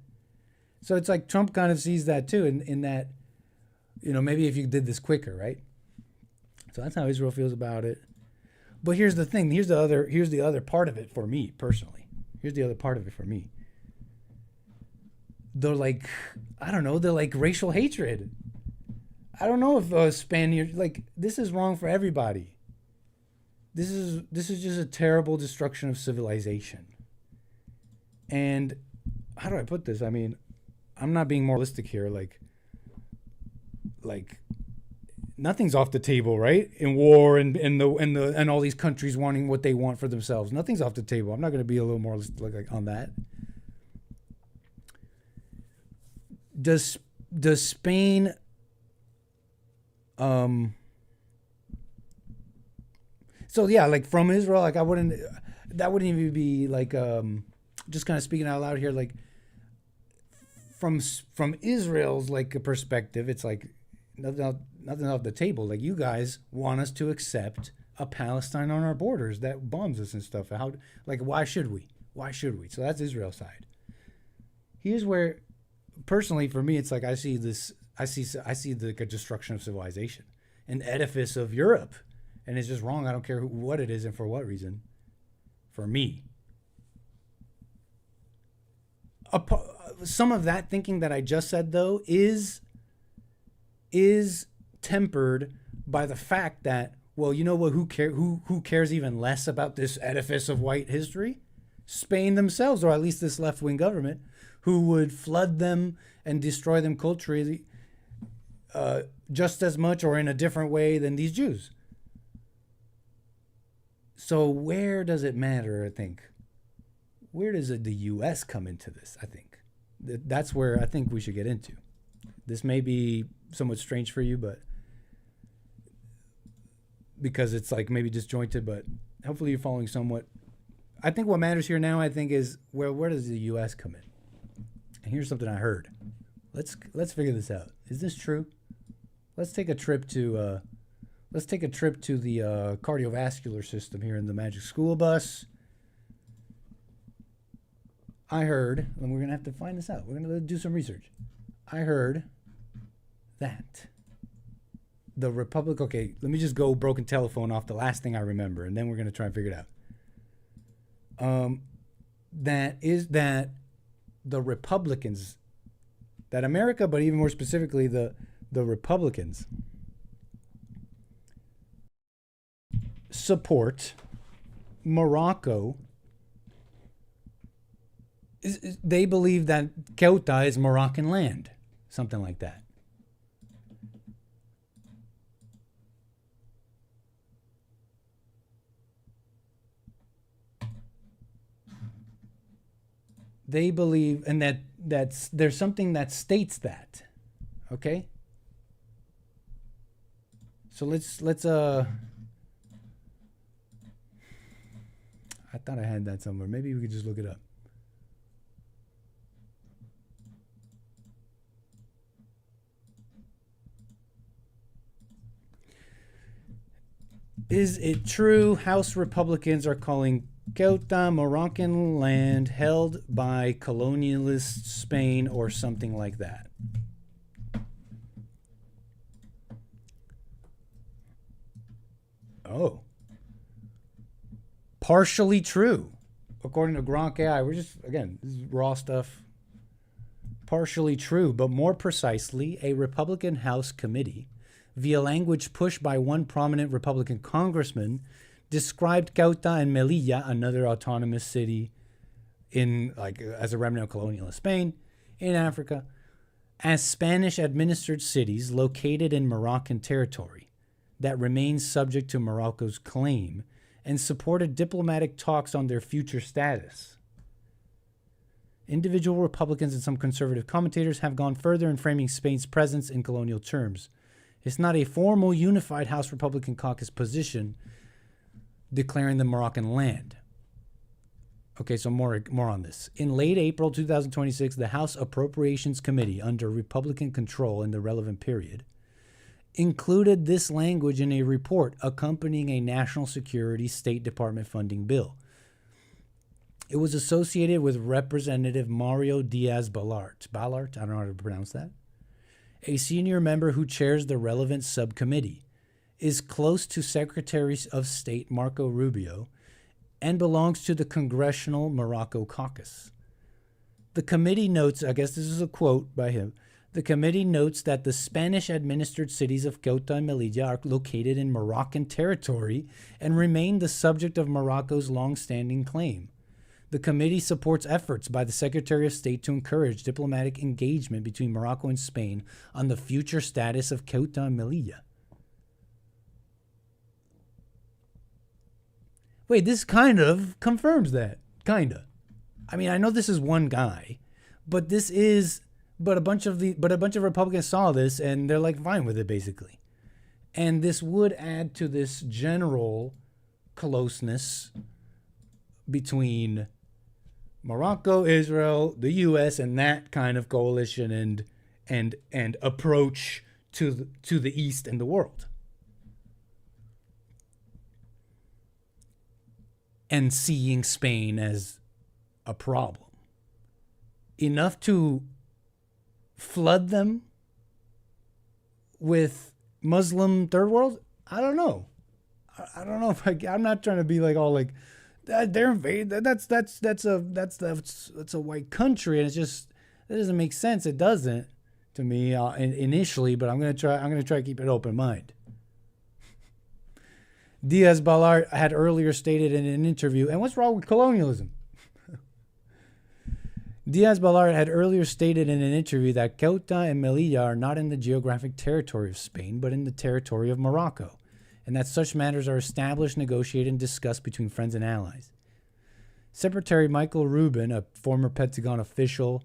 So it's like Trump kind of sees that too, in that, maybe if you did this quicker, right? So that's how Israel feels about it. But here's the thing. Here's the other part of it for me personally. Here's the other part of it for me. They're like, I don't know, they're like racial hatred. I don't know if Spaniards, like, this is wrong for everybody. This is just a terrible destruction of civilization. And how do I put this? I mean, I'm not being moralistic here. Like nothing's off the table, right? In war and all these countries wanting what they want for themselves. Nothing's off the table. I'm not going to be a little moralistic like on that. Does Spain so yeah, like from Israel, like that wouldn't even be like just kind of speaking out loud here, like from Israel's like a perspective, it's like nothing off the table. Like, you guys want us to accept a Palestine on our borders that bombs us and stuff. How, like, why should we? So that's Israel's side. Here's where, personally for me, it's like I see the destruction of civilization, an edifice of Europe, and it's just wrong. I don't care what it is and for what reason. For me, some of that thinking that I just said though is tempered by the fact that, well, you know what? Who cares even less about this edifice of white history? Spain themselves, or at least this left-wing government, who would flood them and destroy them culturally just as much or in a different way than these Jews. So where does it matter, I think? Where does the U.S. come into this, I think? That's where I think we should get into. This may be somewhat strange for you, but because it's like maybe disjointed, but hopefully you're following somewhat. I think what matters here now, I think, is where does the U.S. come in? And here's something I heard. Let's figure this out. Is this true? Let's take a trip to the cardiovascular system here in the Magic School Bus. I heard, and we're going to have to find this out. We're going to do some research. I heard that the Republic, okay, let me just go broken telephone off the last thing I remember, and then we're going to try and figure it out. That the Republicans, that America, but even more specifically the Republicans, support Morocco. They believe that Ceuta is Moroccan land, something like that. They believe, and there's something that states that. Okay? So let's I thought I had that somewhere. Maybe we could just look it up. Is it true House Republicans are calling Ceuta, Moroccan land held by colonialist Spain or something like that. Oh. Partially true. According to Gronk AI, we're just, again, this is raw stuff. Partially true, but more precisely, a Republican House committee, via language pushed by one prominent Republican congressman, described Ceuta and Melilla, another autonomous city in as a remnant of colonialist Spain in Africa, as Spanish-administered cities located in Moroccan territory that remains subject to Morocco's claim, and supported diplomatic talks on their future status. Individual Republicans and some conservative commentators have gone further in framing Spain's presence in colonial terms. It's not a formal unified House Republican caucus position declaring the Moroccan land. Okay, so more on this. In late April 2026, the House Appropriations Committee, under Republican control in the relevant period, included this language in a report accompanying a national security State Department funding bill. It was associated with Representative Mario Diaz-Balart. Balart, I don't know how to pronounce that. A senior member who chairs the relevant subcommittee, is close to Secretary of State Marco Rubio, and belongs to the Congressional Morocco Caucus. The committee notes, I guess this is a quote by him, the committee notes that the Spanish-administered cities of Ceuta and Melilla are located in Moroccan territory and remain the subject of Morocco's long-standing claim. The committee supports efforts by the Secretary of State to encourage diplomatic engagement between Morocco and Spain on the future status of Ceuta and Melilla. Wait, this kind of confirms that. Kinda. I mean, I know this is one guy, but a bunch of Republicans saw this and they're like fine with it basically. And this would add to this general closeness between Morocco, Israel, the US, and that kind of coalition and approach to the East and the world. And seeing Spain as a problem. Enough to flood them with Muslim third world? I don't know. I don't know if I'm not trying to be like all like they're invaded. That's a white country, and it's just that doesn't make sense. It doesn't to me initially, but I'm gonna try to keep an open mind. Diaz-Balart had earlier stated in an interview, and what's wrong with colonialism? Diaz-Balart had earlier stated in an interview that Ceuta and Melilla are not in the geographic territory of Spain, but in the territory of Morocco, and that such matters are established, negotiated, and discussed between friends and allies. Secretary Michael Rubin, a former Pentagon official,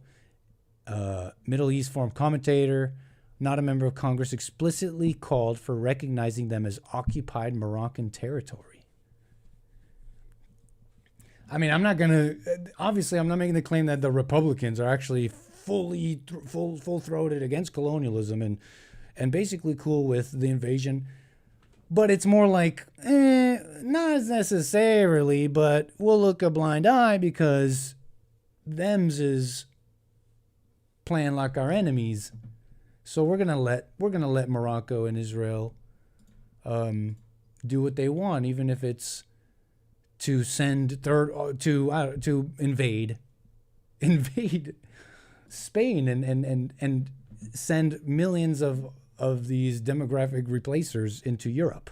Middle East Forum commentator, not a member of Congress, explicitly called for recognizing them as occupied Moroccan territory. I mean, I'm not making the claim that the Republicans are actually full-throated against colonialism and basically cool with the invasion. But it's more like, not necessarily, but we'll look a blind eye because them's is playing like our enemies. So we're gonna let Morocco and Israel do what they want, even if it's to send to invade Spain and send millions of these demographic replacers into Europe.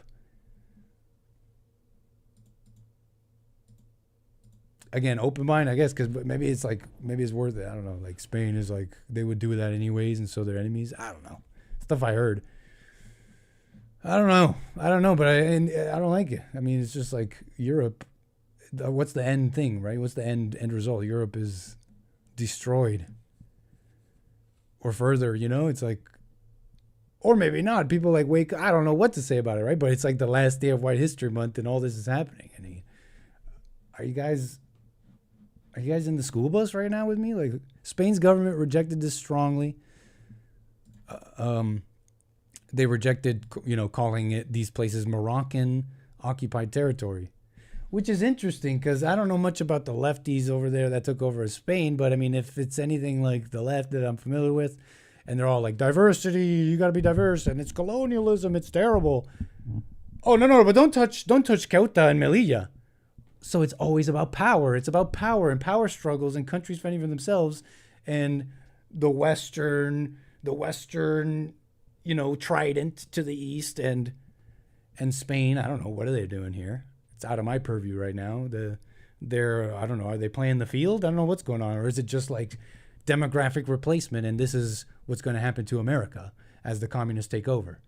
Again, open mind, I guess, because maybe it's worth it. I don't know. Like Spain is like they would do that anyways, and so they're enemies. I don't know. Stuff I heard. I don't know, but I don't like it. I mean, it's just like Europe. What's the end thing, right? What's the end result? Europe is destroyed, or further. You know, it's like, or maybe not. People like wake. I don't know what to say about it, right? But it's like the last day of White History Month, and all this is happening. And are you guys in the school bus right now with me? Like, Spain's government rejected this strongly. They rejected, calling these places Moroccan occupied territory. which is interesting because I don't know much about the lefties over there that took over Spain. But I mean, if it's anything like the left that I'm familiar with, and they're all like, diversity, you got to be diverse, and it's colonialism, it's terrible. Oh, no, but don't touch Ceuta and Melilla. So it's always about power. It's about power and power struggles and countries fighting for themselves, and the Western, trident to the east, and Spain. I don't know, what are they doing here? It's out of my purview right now. I don't know, are they playing the field? I don't know what's going on, or is it just like demographic replacement, and this is what's going to happen to America as the communists take over,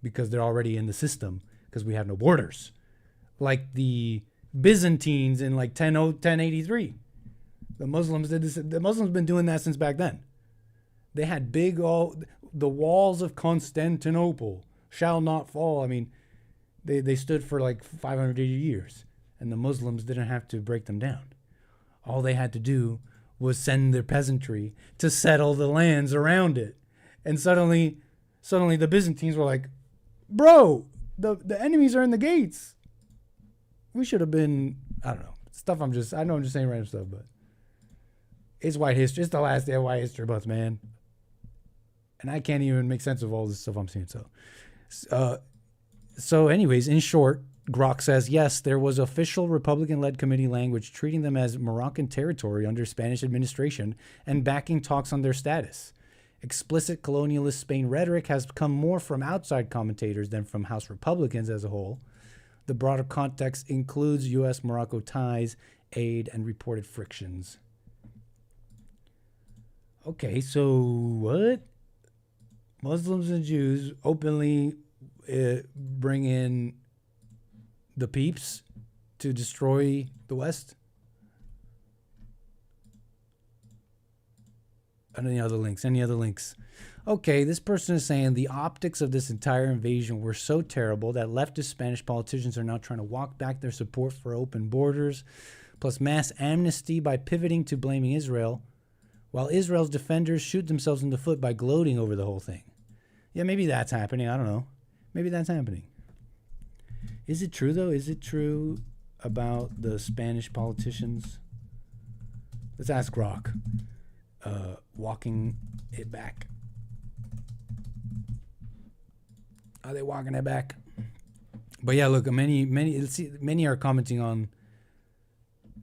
because they're already in the system, because we have no borders, like the Byzantines in like 1083. The Muslims did this. The Muslims been doing that since back then. They had the walls of Constantinople shall not fall. I mean, they stood for like 580 years, and the Muslims didn't have to break them down. All they had to do was send their peasantry to settle the lands around it. And suddenly the Byzantines were like, bro, the enemies are in the gates. We should have been, I don't know. I'm just saying random stuff, but it's white history. It's the last day of white history books, man. And I can't even make sense of all this stuff I'm seeing. So anyways, in short, Grok says, yes, there was official Republican-led committee language treating them as Moroccan territory under Spanish administration and backing talks on their status. Explicit colonialist Spain rhetoric has come more from outside commentators than from House Republicans as a whole. The broader context includes U.S.-Morocco ties, aid, and reported frictions. Okay, so what? Muslims and Jews openly bring in the peeps to destroy the West? Any other links? Okay, this person is saying the optics of this entire invasion were so terrible that leftist Spanish politicians are now trying to walk back their support for open borders, plus mass amnesty by pivoting to blaming Israel, while Israel's defenders shoot themselves in the foot by gloating over the whole thing. Yeah, maybe that's happening. I don't know. Maybe that's happening. Is it true, though? Is it true about the Spanish politicians? Let's ask Grok. Walking it back. Are they walking it back? But yeah, look, many are commenting on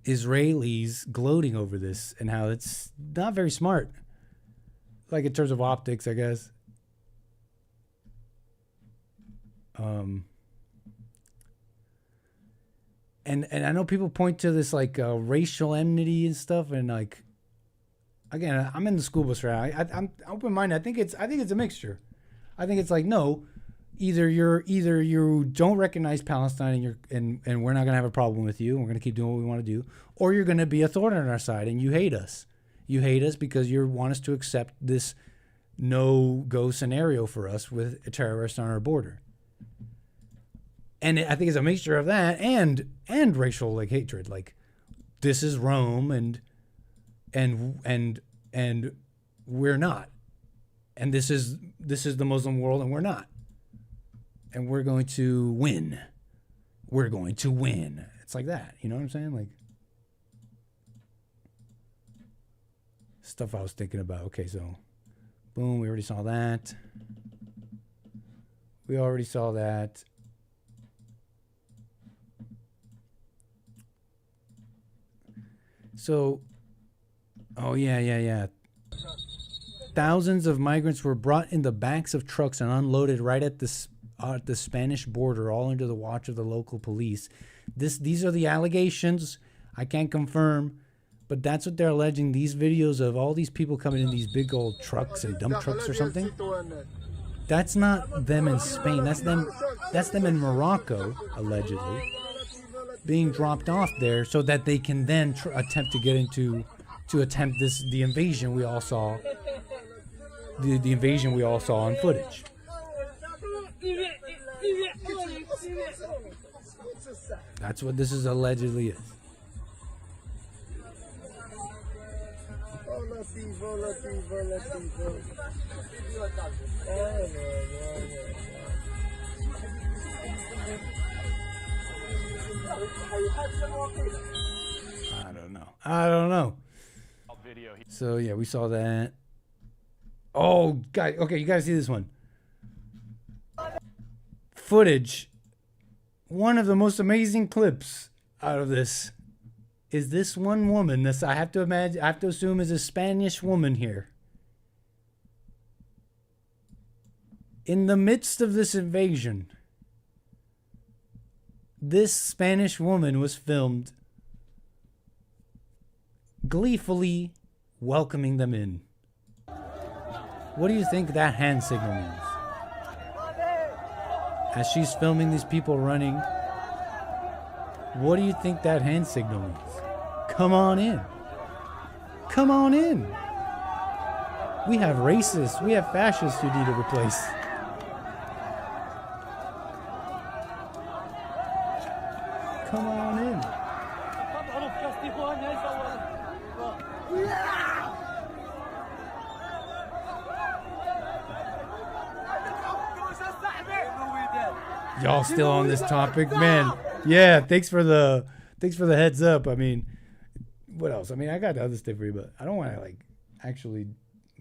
Israelis gloating over this and how it's not very smart. Like in terms of optics, I guess. And I know people point to this like racial enmity and stuff, and like, again, I'm in the school bus right now. I'm open-minded. I think it's a mixture. I think it's like, no, either you don't recognize Palestine and we're not gonna have a problem with you, and we're gonna keep doing what we want to do, or you're gonna be a thorn on our side and you hate us. You hate us because you want us to accept this no-go scenario for us with a terrorist on our border. And I think it's a mixture of that and racial like hatred. Like, this is Rome and we're not. And this is the Muslim world and we're not. And we're going to win. We're going to win. It's like that. You know what I'm saying? Like, stuff I was thinking about. Okay, so boom, we already saw that. So, oh yeah. Thousands of migrants were brought in the backs of trucks and unloaded right at the Spanish border, all under the watch of the local police. These are the allegations. I can't confirm, but that's what they're alleging. These videos of all these people coming in these big old trucks and dump trucks or something. That's not them in Spain. That's them in Morocco, allegedly, being dropped off there so that they can then attempt the invasion we all saw. The invasion we all saw on footage. That's what this is allegedly is. I don't know. So yeah, we saw that. Oh, guys, okay, you guys see this one. Footage. One of the most amazing clips out of this is this one woman. This I have to assume is a Spanish woman here. In the midst of this invasion, this Spanish woman was filmed gleefully welcoming them in. What do you think that hand signal means? As she's filming these people running, what do you think that hand signal means? Come on in. Come on in. We have racists, we have fascists who need to replace. Come on in. Y'all still on this topic, man? Yeah, thanks for the heads up. I mean, what else? I mean, I got other stuff for you, but I don't want to like actually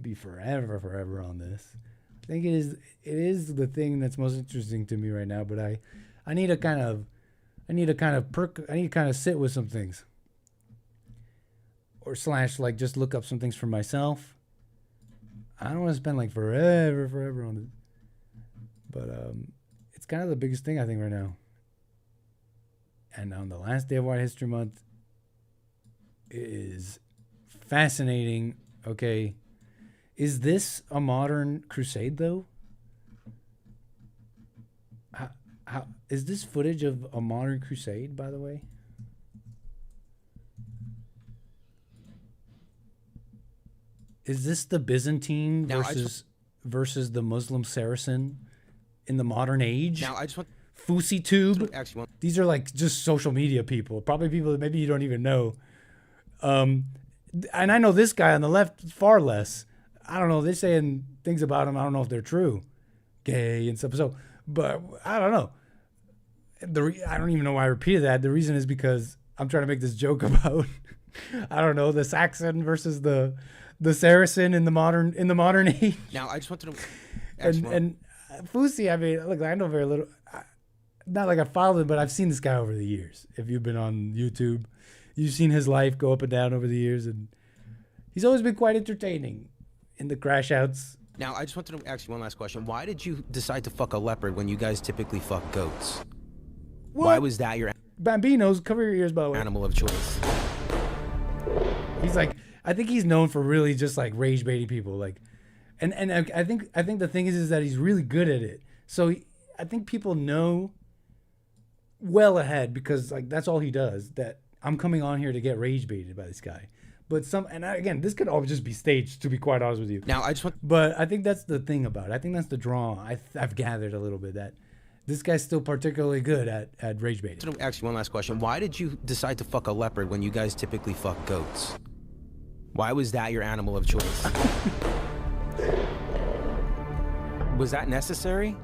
be forever on this. I think it is the thing that's most interesting to me right now. But I need to kind of sit with some things, or / like just look up some things for myself. I don't want to spend like forever on it, but it's kind of the biggest thing I think right now. And on the last day of White History Month, it is fascinating. Okay, is this a modern crusade though? How is this footage of a modern crusade, by the way? Is this the Byzantine versus the Muslim Saracen in the modern age? Now I just want Fusi Tube. These are like just social media people, probably people that maybe you don't even know. And I know this guy on the left far less. I don't know. They're saying things about him. I don't know if they're true, gay and stuff. So, but I don't know. I don't even know why I repeated that. The reason is because I'm trying to make this joke about I don't know, the Saxon versus the Saracen in the modern age. Now I just want to know. And Fusi, I mean, look, I know very little. Not like I followed him, but I've seen this guy over the years. If you've been on YouTube, you've seen his life go up and down over the years, and he's always been quite entertaining in the crash outs. Now I just want to ask you one last question. Why did you decide to fuck a leopard when you guys typically fuck goats? What? Why was that your Bambinos? Cover your ears, by the way. Animal of choice. He's like, I think he's known for really just like rage baiting people, like, and I think the thing is that he's really good at it. So I think people know well ahead because like that's all he does. That I'm coming on here to get rage baited by this guy. But again, this could all just be staged, to be quite honest with you. Now I just want. But I think that's the thing about it. I think that's the draw. I've gathered a little bit that this guy's still particularly good at rage baiting. To ask you one last question. Why did you decide to fuck a leopard when you guys typically fuck goats? Why was that your animal of choice? Was that necessary?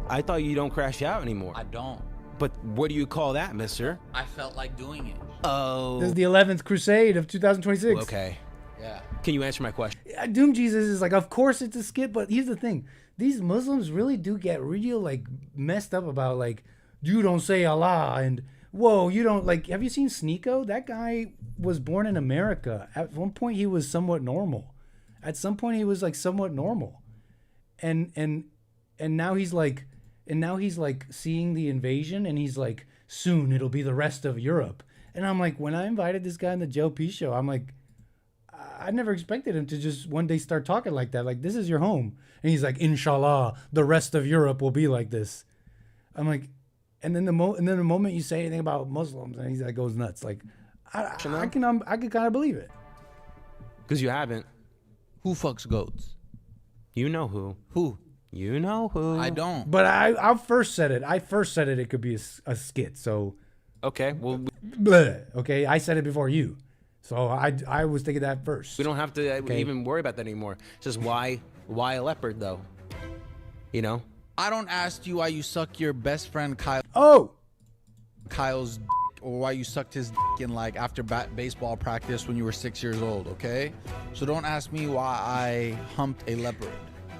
I thought you don't crash out anymore. I don't. But what do you call that, mister? I felt like doing it. Oh. This is the 11th crusade of 2026. Okay. Yeah. Can you answer my question? Doom Jesus is like, of course it's a skit, but here's the thing. These Muslims really do get real like messed up about like, you don't say Allah and whoa, you don't like, have you seen Sneeko? That guy was born in America. At one point he was somewhat normal. At some point he was like somewhat normal. And now he's like seeing the invasion and he's like, soon it'll be the rest of Europe. And I'm like, when I invited this guy on the JLP show, I'm like, I never expected him to just one day start talking like that. Like, this is your home. And he's like, Inshallah, the rest of Europe will be like this. I'm like, and then the moment you say anything about Muslims, and he's like goes nuts. Like, I can kind of believe it. Because you haven't. Who fucks goats? You know who. Who? You know who. I don't. But I first said it. It could be a skit. So. Okay. Well. Bleh, okay. I said it before you. So I was thinking that first. We don't have to even worry about that anymore. It's just why a leopard though? You know? I don't ask you why you suck your best friend Kyle's or why you sucked his dick in like after baseball practice when you were 6 years old, okay? So don't ask me why I humped a leopard.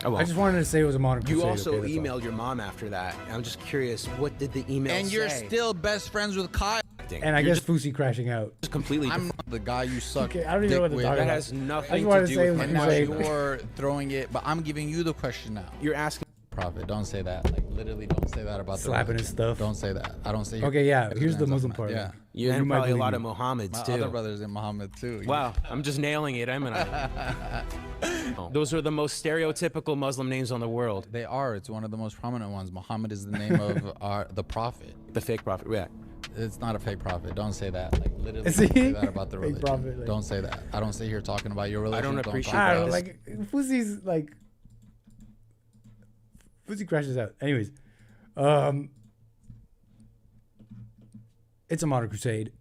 Oh, well. I just wanted to say it was a modern crusade. You also okay, emailed your mom after that. I'm just curious, what did the email say? And you're still best friends with Kyle. And I guess Fusi crashing out. Just completely. I'm not the guy you suck. Okay, I don't even know what to talk about. That has nothing to do with And now you're throwing it, but I'm giving you the question now. You're asking. Prophet, don't say that. Like literally, don't say that about slapping his stuff. Don't say that. I don't say. Okay, yeah. Here's the Muslim part. Yeah, you and probably a lot of Mohammeds too. My other brothers in Muhammad too. Wow, I'm just nailing it, am I? Those are the most stereotypical Muslim names on the world. They are. It's one of the most prominent ones. Muhammad is the name of the prophet. The fake prophet. Yeah. It's not a fake prophet. Don't say that. Like literally, don't say that about the religion. Prophet, like, don't say that. I don't sit here talking about your religion. I don't appreciate I that. don't know, like Fusi's like. Fusi crashes out. Anyways, it's a modern crusade.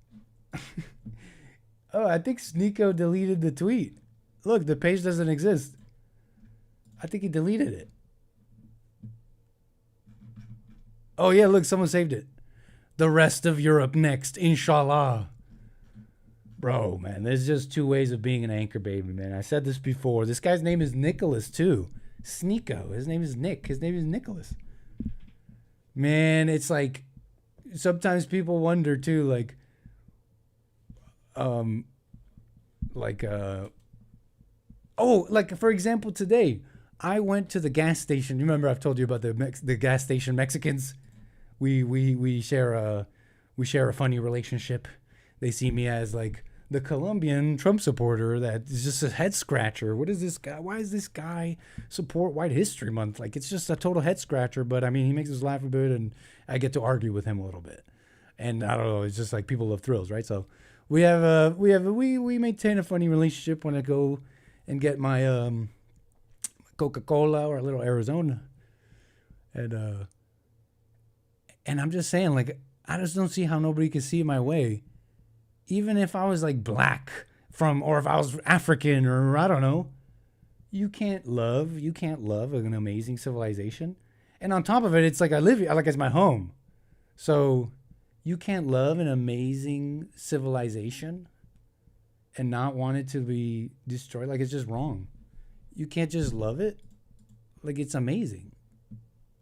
Oh, I think Sneeko deleted the tweet. Look, the page doesn't exist. I think he deleted it. Oh yeah, look, someone saved it. The rest of Europe next, inshallah. Bro, man, there's just two ways of being an anchor baby, man. I said this before. This guy's name is Nicholas too. Sneeko. His name is Nick. His name is Nicholas. Man, it's like sometimes people wonder too, like for example, today I went to the gas station. You remember I've told you about the gas station Mexicans. We share a funny relationship. They see me as like the Colombian Trump supporter that is just a head scratcher. What is this guy? Why is this guy support White History Month? Like, it's just a total head scratcher, but I mean, he makes us laugh a bit and I get to argue with him a little bit. And I don't know, it's just like people love thrills, right? So we maintain a funny relationship when I go and get my Coca-Cola or a little Arizona. And I'm just saying, like, I just don't see how nobody can see my way. Even if I was like black or if I was African or I don't know, you can't love an amazing civilization. And on top of it, it's like I live here, like it's my home. So you can't love an amazing civilization and not want it to be destroyed. Like, it's just wrong. You can't just love it. Like, it's amazing.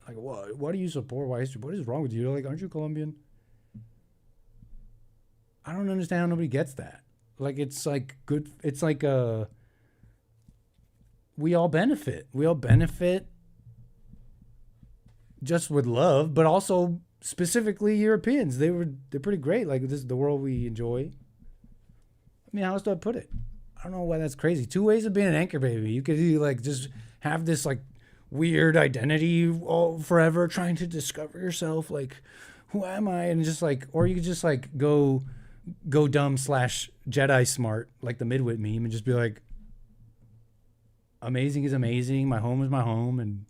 Like, what do you support? Why history? What is wrong with you? Like, aren't you Colombian? I don't understand how nobody gets that. Like, it's like good. It's like we all benefit. We all benefit just with love, but also specifically Europeans. They're pretty great. Like, this is the world we enjoy. I mean, how else do I put it? I don't know why that's crazy. Two ways of being an anchor baby. You could either like just have this like weird identity all forever, trying to discover yourself. Like, who am I? And just like, or you could just like go dumb / Jedi smart, like the Midwit meme, and just be like, amazing is amazing. My home is my home, and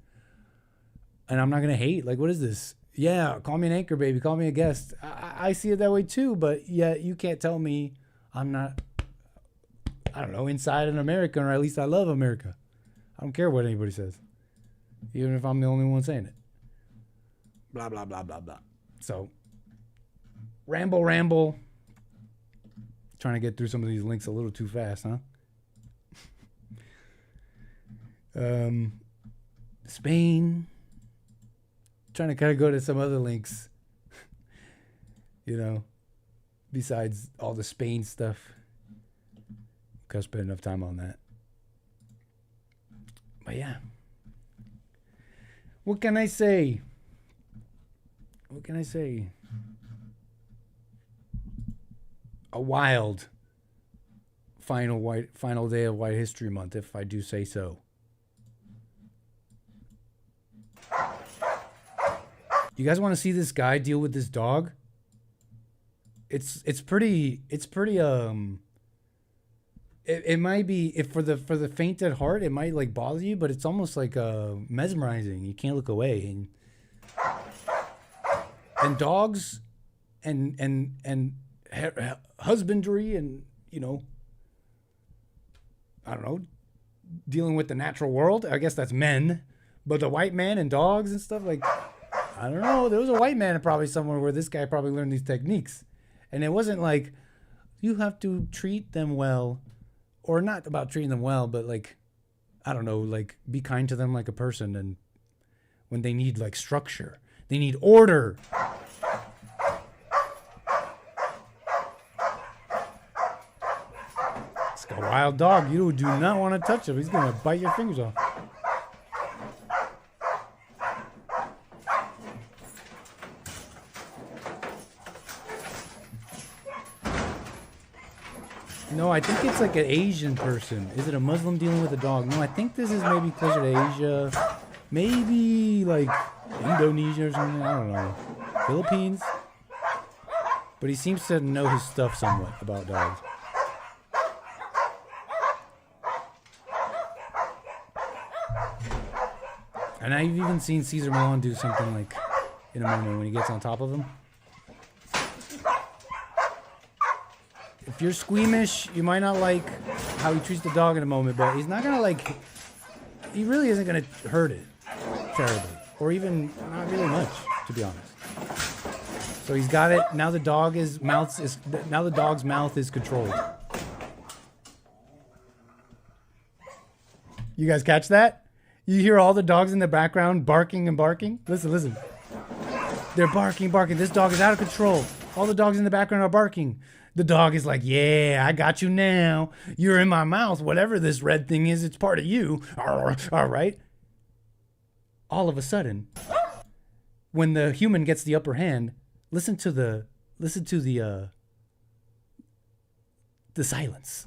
I'm not gonna hate. Like, what is this? Yeah, call me an anchor baby. Call me a guest. I see it that way too, but yeah, you can't tell me I'm not, I don't know, inside an American, or at least I love America. I don't care what anybody says, even if I'm the only one saying it. Blah, blah, blah, blah, blah. So, ramble. Trying to get through some of these links a little too fast, huh? Spain. Trying to kind of go to some other links, you know, besides all the Spain stuff. Can't spend enough time on that. But yeah. What can I say? A wild final day of White History Month, if I do say so. You guys want to see this guy deal with this dog? It's pretty it might be, if for the faint at heart, it might like bother you, but it's almost like mesmerizing. You can't look away. And dogs and husbandry and, you know, I don't know, dealing with the natural world. I guess that's men, but the white man and dogs and stuff, like, I don't know. There was a white man probably somewhere where this guy probably learned these techniques. And it wasn't like, you have to treat them well, or not about treating them well, but like, I don't know, like be kind to them like a person. And when they need like structure, they need order. It's a wild dog. You do not want to touch him. He's going to bite your fingers off. No, I think it's like an Asian person. Is it a Muslim dealing with a dog? No, I think this is maybe closer to Asia. Maybe like Indonesia or something. I don't know. Philippines. But he seems to know his stuff somewhat about dogs. And I've even seen Cesar Millan do something like in a moment when he gets on top of him. If you're squeamish, you might not like how he treats the dog in a moment, but he's not gonna like, he really isn't gonna hurt it terribly, or even not really much, to be honest. So he's got it. Now the dog's mouth is controlled. You guys catch that? You hear all the dogs in the background barking and barking? Listen. They're barking. This dog is out of control. All the dogs in the background are barking. The dog is like, yeah, I got you now. You're in my mouth. Whatever this red thing is, it's part of you. All right. All of a sudden, when the human gets the upper hand, listen to the silence.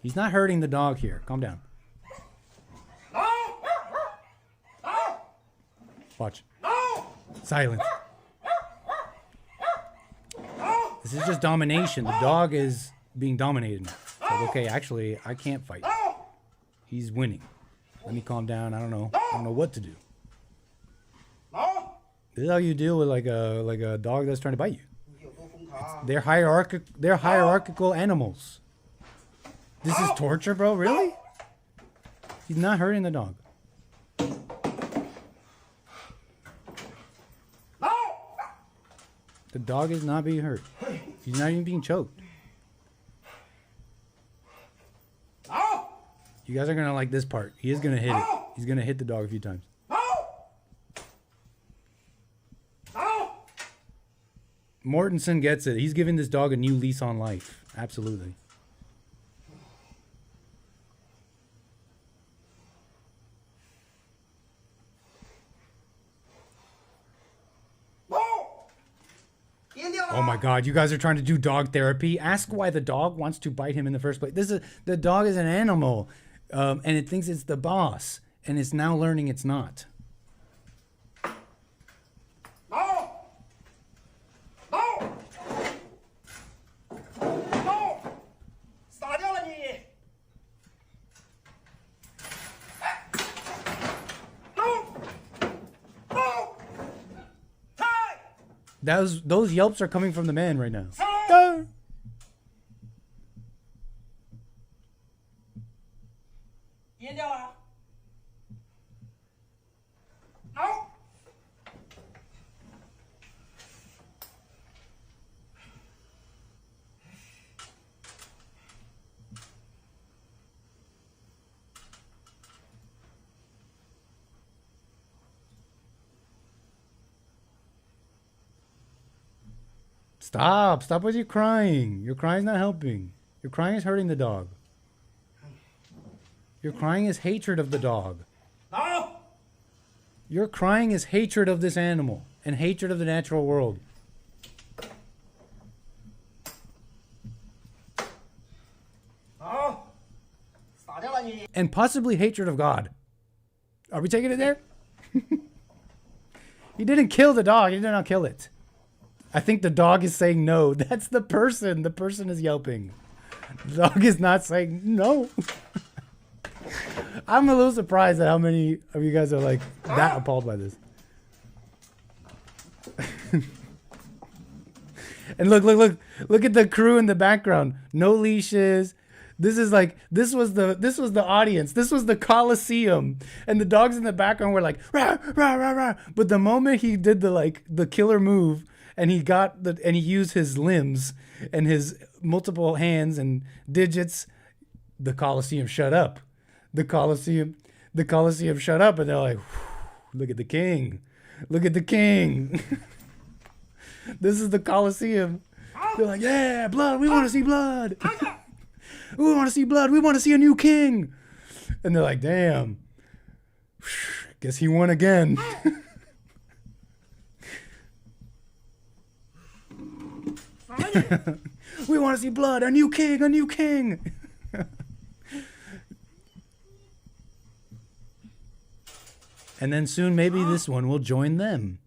He's not hurting the dog here. Calm down. Watch. Silence. This is just domination. The dog is being dominated now. It's like, okay, actually, I can't fight. He's winning. Let me calm down. I don't know what to do. This is how you deal with like a dog that's trying to bite you. They're hierarchical animals. This is torture, bro. Really? He's not hurting the dog. The dog is not being hurt. He's not even being choked. You guys are gonna like this part. He is gonna hit it. He's gonna hit the dog a few times. Mortensen gets it. He's giving this dog a new lease on life. Absolutely. Oh my God, you guys are trying to do dog therapy? Ask why the dog wants to bite him in the first place. The dog is an animal, and it thinks it's the boss, and it's now learning it's not. Those yelps are coming from the man right now. Stop with your crying. Your crying's not helping. Your crying is hurting the dog. Your crying is hatred of the dog. No! Your crying is hatred of this animal and hatred of the natural world. And possibly hatred of God. Are we taking it there? He didn't kill the dog. He did not kill it. I think the dog is saying no. That's the person. The person is yelping. The dog is not saying no. I'm a little surprised at how many of you guys are like that appalled by this. And look at the crew in the background. No leashes. This was the audience. This was the Coliseum, and the dogs in the background were like rah, rah, rah, rah. But the moment he did the killer move, and he used his limbs and his multiple hands and digits, the Coliseum shut up. The Coliseum shut up, and they're like, look at the king. Look at the king. This is the Coliseum. They're like, yeah, blood. We want to see blood. We want to see blood. We want to see a new king. And they're like, damn. Guess he won again. We want to see blood. A new king. A new king. And then soon maybe this one will join them.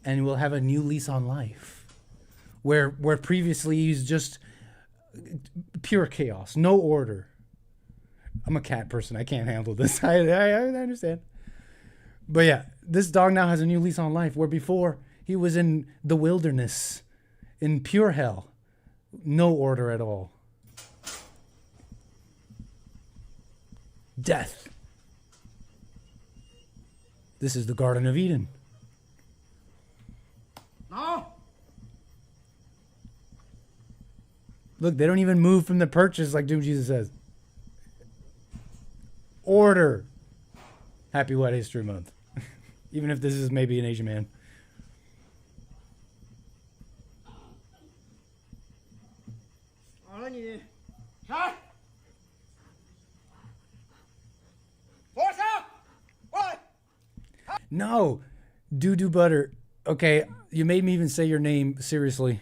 And we'll have a new lease on life. Where previously he's just pure chaos, no order. I'm a cat person. I can't handle this. I understand. But yeah, this dog now has a new lease on life, where before he was in the wilderness, in pure hell. No order at all. Death. This is the Garden of Eden. No. Look, they don't even move from the perches like Doom Jesus says. Order. Happy White History Month. Even if this is maybe an Asian man. No. Doo-doo butter. Okay, you made me even say your name seriously.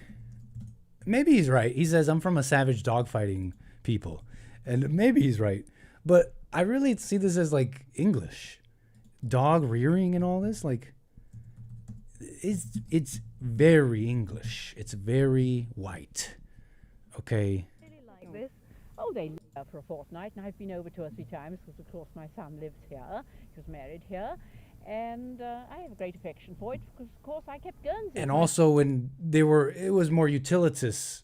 Maybe he's right. He says, I'm from a savage dogfighting people. And maybe he's right. But I really see this as like English. Dog rearing and all this. Like, it's very English. It's very white. Okay. Like this. Oh, they lived here for a fortnight, and I've been over 2 or 3 times because, of course, my son lives here. He was married here. And I have a great affection for it because, of course, I kept Guernsey. And also when it was more utilitous.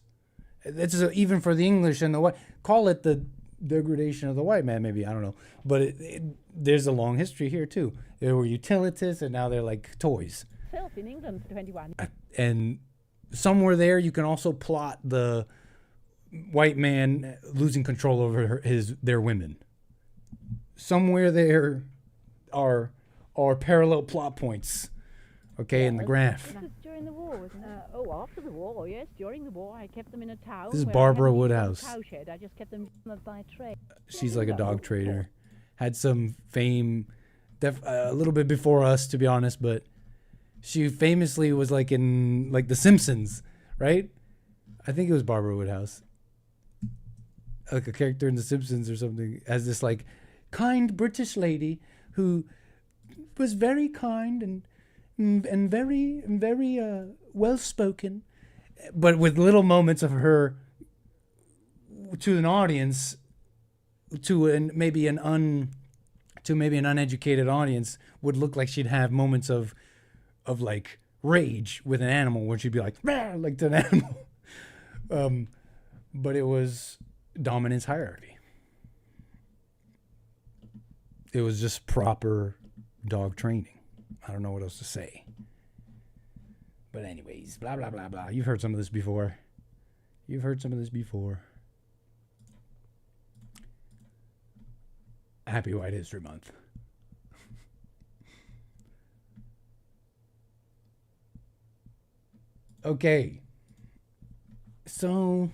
It's even for the English and the white. Call it the degradation of the white man, maybe. I don't know. But there's a long history here, too. They were utilitous, and now they're like toys. Self in England for 21 years. And somewhere there, you can also plot the white man losing control over their women. Somewhere there are parallel plot points, okay, in the graph. This was during the war, wasn't it? After the war, yes. During the war, I kept them in a town. This is where Barbara I had Woodhouse. A cowshed. I just kept them by trade. She's like a dog trader. Had some fame a little bit before us, to be honest, but she famously was like in like The Simpsons, right? I think it was Barbara Woodhouse. Like a character in The Simpsons or something, as this like kind British lady who was very kind and very well spoken, but with little moments of her to an audience, to maybe an uneducated audience, would look like she'd have moments of like rage with an animal when she'd be like rah, like to an animal. But it was dominance hierarchy. It was just proper dog training. I don't know what else to say. But anyways, blah, blah, blah, blah. You've heard some of this before. Happy White History Month. Okay. So,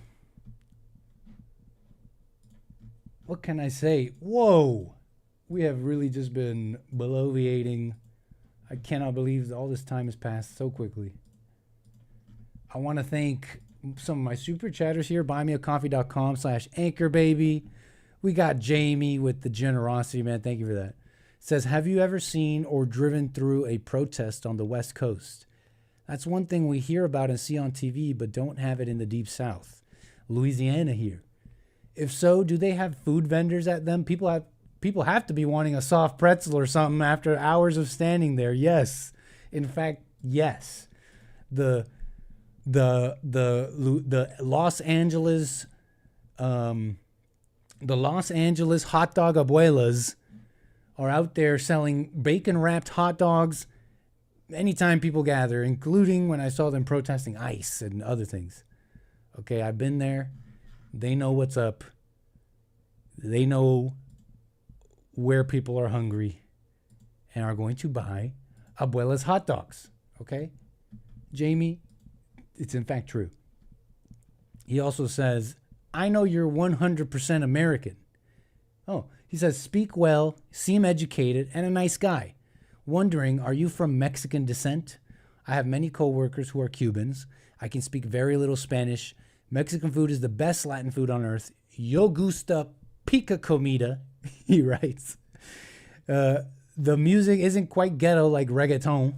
what can I say? Whoa. We have really just been bloviating. I cannot believe all this time has passed so quickly. I want to thank some of my super chatters here. buymeacoffee.com/anchorbaby. We got Jamie with the generosity, man. Thank you for that. Says, have you ever seen or driven through a protest on the West Coast? That's one thing we hear about and see on TV, but don't have it in the Deep South. Louisiana here. If so, do they have food vendors at them? People have to be wanting a soft pretzel or something after hours of standing there. Yes. In fact, yes. The Los Angeles The Los Angeles hot dog abuelas are out there selling bacon-wrapped hot dogs anytime people gather, including when I saw them protesting ICE and other things. Okay, I've been there. They know what's up. They know where people are hungry and are going to buy abuela's hot dogs. Okay? Jamie, it's in fact true. He also says, I know you're 100% American. Oh, he says, speak well, seem educated, and a nice guy. Wondering, are you from Mexican descent? I have many coworkers who are Cubans. I can speak very little Spanish. Mexican food is the best Latin food on earth. Yo gusta pica comida, he writes. The music isn't quite ghetto like reggaeton.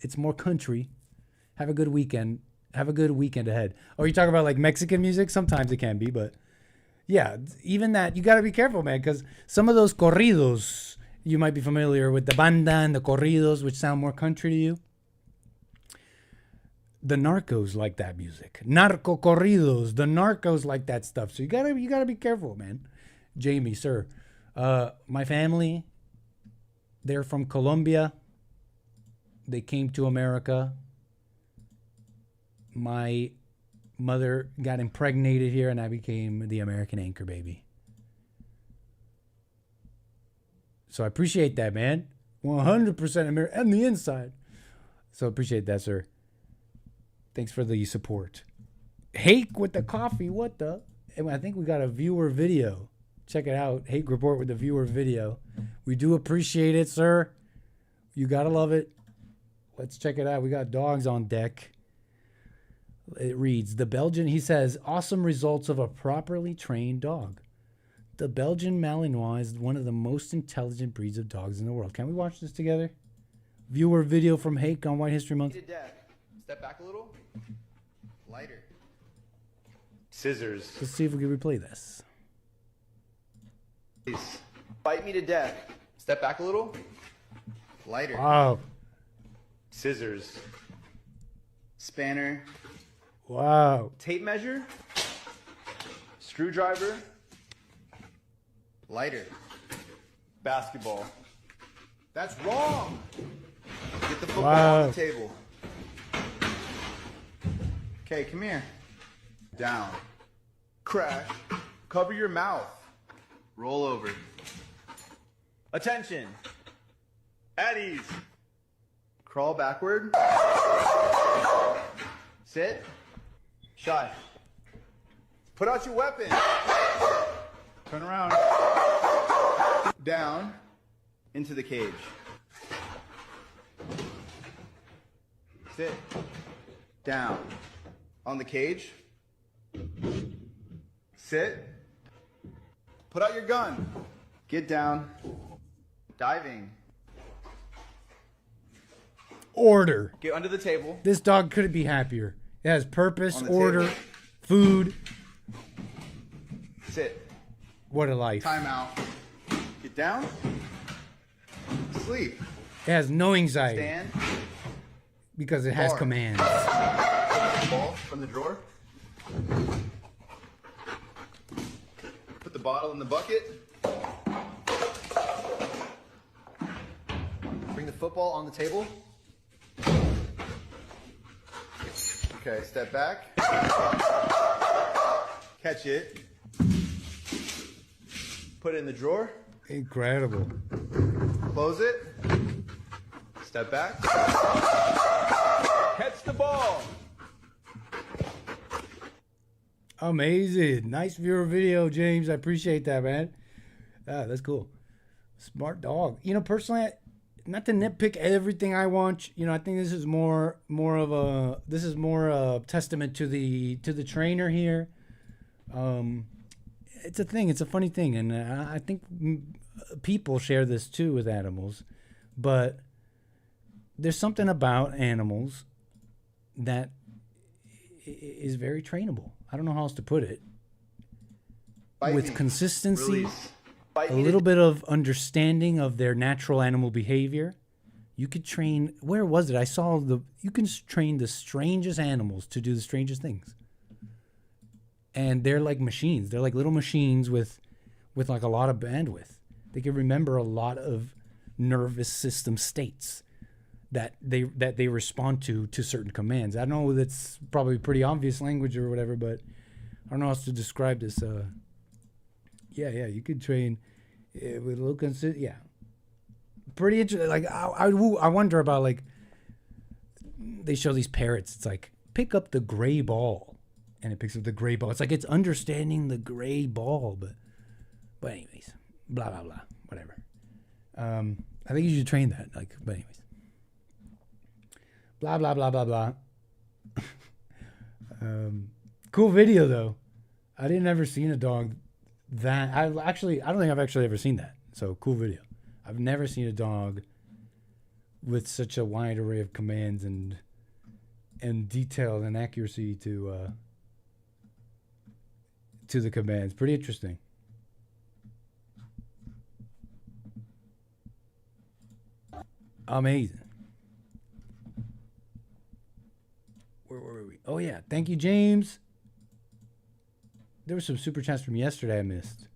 It's more country. Have a good weekend. Have a good weekend ahead. Oh, you talking about like Mexican music? Sometimes it can be, but yeah, even that, you got to be careful, man, because some of those corridos, you might be familiar with the banda and the corridos, which sound more country to you. The narcos like that music. Narco corridos. The narcos like that stuff. So you gotta be careful, man. Jamie, sir. My family, they're from Colombia. They came to America. My mother got impregnated here, and I became the American anchor baby. So I appreciate that, man. 100% American on the inside. So appreciate that, sir. Thanks for the support. Hake with the coffee. What the? And I think we got a viewer video. Check it out. Hake Report with the viewer video. We do appreciate it, sir. You got to love it. Let's check it out. We got dogs on deck. It reads, the Belgian, he says, awesome results of a properly trained dog. The Belgian Malinois is one of the most intelligent breeds of dogs in the world. Can we watch this together? Viewer video from Hake on White History Month. Step back a little. Lighter. Scissors. Let's see if we can replay this. Please. Bite me to death. Step back a little. Lighter. Wow. Scissors. Spanner. Wow. Tape measure. Screwdriver. Lighter. Basketball. That's wrong. Get the football on the table. Okay, come here. Down. Crash. Cover your mouth. Roll over. Attention. At ease. Crawl backward. Sit. Shy. Put out your weapon. Turn around. Down. Into the cage. Sit. Down. On the cage. Sit. Put out your gun. Get down. Diving. Order. Get under the table. This dog couldn't be happier. It has purpose, On the order, table. food. Sit. What a life. Time out. Get down. Sleep. It has no anxiety Stand. because it has Bar. commands. Ball from the drawer. Put the bottle in the bucket. Bring the football on the table. Okay, step back. Catch it. Put it in the drawer. Incredible. Close it. Step back. Catch the ball. Amazing. Nice viewer video, James. I appreciate that, man. That's cool. Smart dog. You know, personally, not to nitpick everything I want. You know, I think this is more of a testament to the trainer here. It's a thing. It's a funny thing, and I think people share this too with animals. But there's something about animals that is very trainable. I don't know how else to put it. With consistency, a little bit of understanding of their natural animal behavior, you could train. Where was it? I saw you can train the strangest animals to do the strangest things. And they're like machines. They're like little machines with with like a lot of bandwidth. They can remember a lot of nervous system states that they respond to certain commands. I know that's probably pretty obvious language or whatever, but I don't know how else to describe this. Yeah, you could train with a little yeah. Pretty interesting. Like I wonder about, like, they show these parrots. It's like, pick up the gray ball, and it picks up the gray ball. It's like it's understanding the gray ball, but anyways, blah blah blah, whatever. I think you should train that. Like, but anyways, blah blah blah blah blah. Cool video though. I didn't ever seen a dog that I don't think I've actually ever seen that. So cool video. I've never seen a dog with such a wide array of commands and detail and accuracy to the commands. Pretty interesting. Amazing. Where were we? Oh yeah, thank you, James. There were some super chats from yesterday I missed,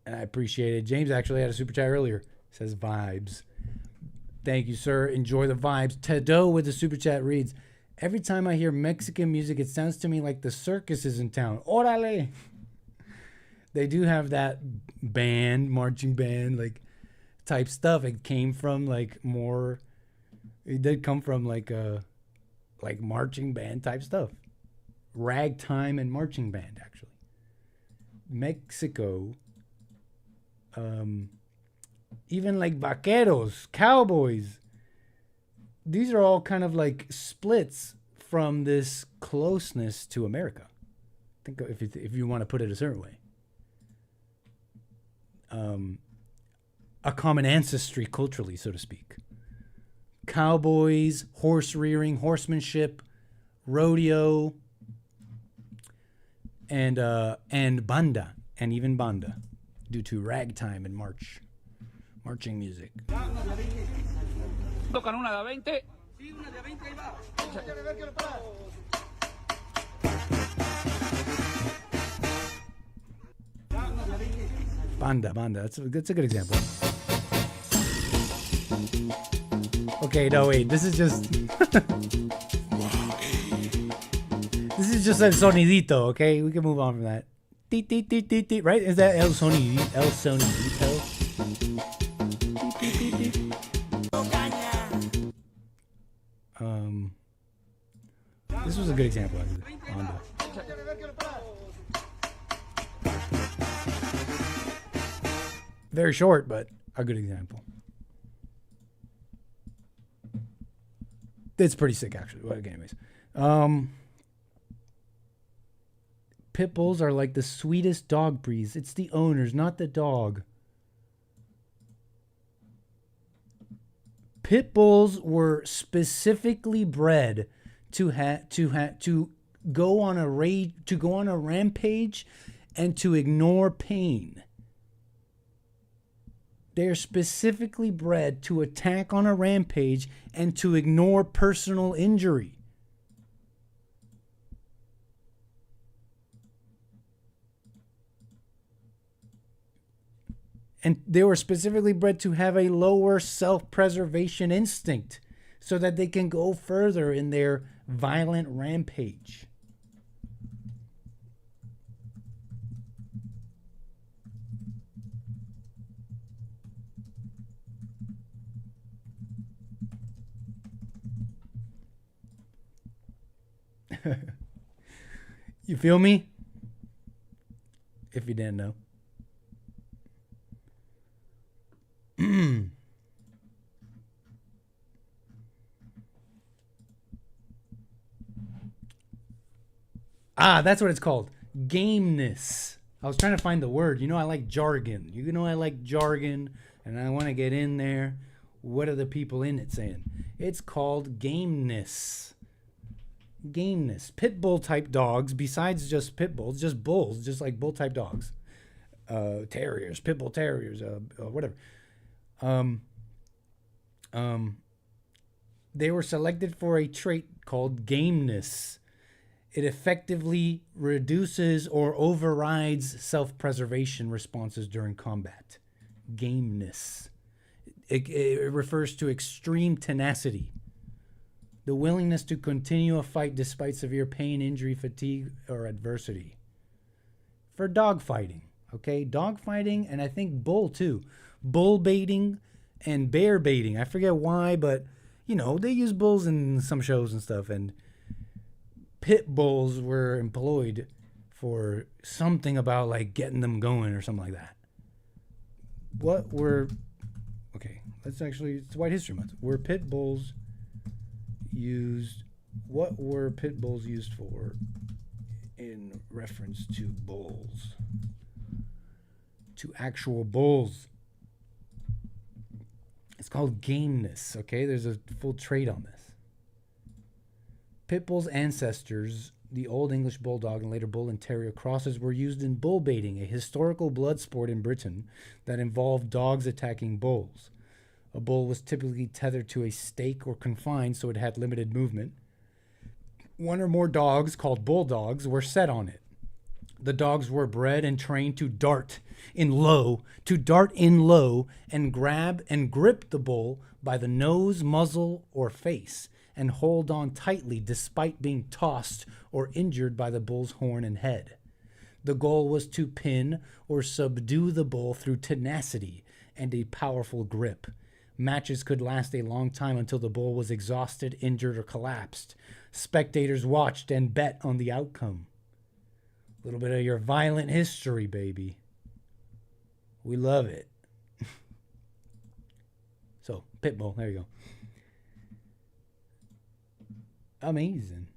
and I appreciate it. James actually had a super chat earlier. Says vibes. Thank you, sir. Enjoy the vibes. Tedo with the super chat reads, every time I hear Mexican music, it sounds to me like the circus is in town. Orale. They do have that band, marching band, like type stuff. It came from like more. It did come from like marching band type stuff. Ragtime and marching band, actually. Mexico. Even like vaqueros, cowboys. These are all kind of like splits from this closeness to America. Think if you want to put it a certain way. A common ancestry culturally, so to speak. Cowboys, horse rearing, horsemanship, rodeo, and banda, and even banda, due to ragtime and marching music. Tocan una de 20. Banda. That's a good example. Okay, no wait. This is just this is just a sonidito. Okay, we can move on from that. Right? Is that el sonidito? This was a good example. Banda. Very short, but a good example. It's pretty sick, actually. Well, anyways, pit bulls are like the sweetest dog breeds. It's the owners, not the dog. Pit bulls were specifically bred to go on a rampage and to ignore pain. They are specifically bred to attack on a rampage and to ignore personal injury. And they were specifically bred to have a lower self-preservation instinct so that they can go further in their violent rampage. You feel me? If you didn't know. That's what it's called. Gameness. I was trying to find the word. You know, I like jargon. You know, I like jargon, and I want to get in there. What are the people in it saying? It's called gameness. Gameness. Pit bull type dogs, besides just pit bulls, just bulls, just like bull type dogs. Terriers, pit bull terriers, whatever. They were selected for a trait called gameness. It effectively reduces or overrides self-preservation responses during combat. Gameness. It refers to extreme tenacity. The willingness to continue a fight despite severe pain, injury, fatigue, or adversity. For dogfighting, okay? Dogfighting, and I think bull too. Bull baiting and bear baiting. I forget why, but, you know, they use bulls in some shows and stuff, and pit bulls were employed for something about, like, getting them going or something like that. Okay, let's actually, it's White History Month. What were pit bulls used for in reference to bulls? To actual bulls. It's called gameness, okay? There's a full trait on this. Pit bulls' ancestors, the Old English Bulldog and later Bull and Terrier crosses, were used in bull baiting, a historical blood sport in Britain that involved dogs attacking bulls. A bull was typically tethered to a stake or confined so it had limited movement. One or more dogs, called bulldogs, were set on it. The dogs were bred and trained to dart in low and grab and grip the bull by the nose, muzzle, or face, and hold on tightly despite being tossed or injured by the bull's horn and head. The goal was to pin or subdue the bull through tenacity and a powerful grip. Matches could last a long time until the bull was exhausted, injured, or collapsed. Spectators watched and bet on the outcome. A little bit of your violent history, baby. We love it. So, pit bull, there you go. Amazing.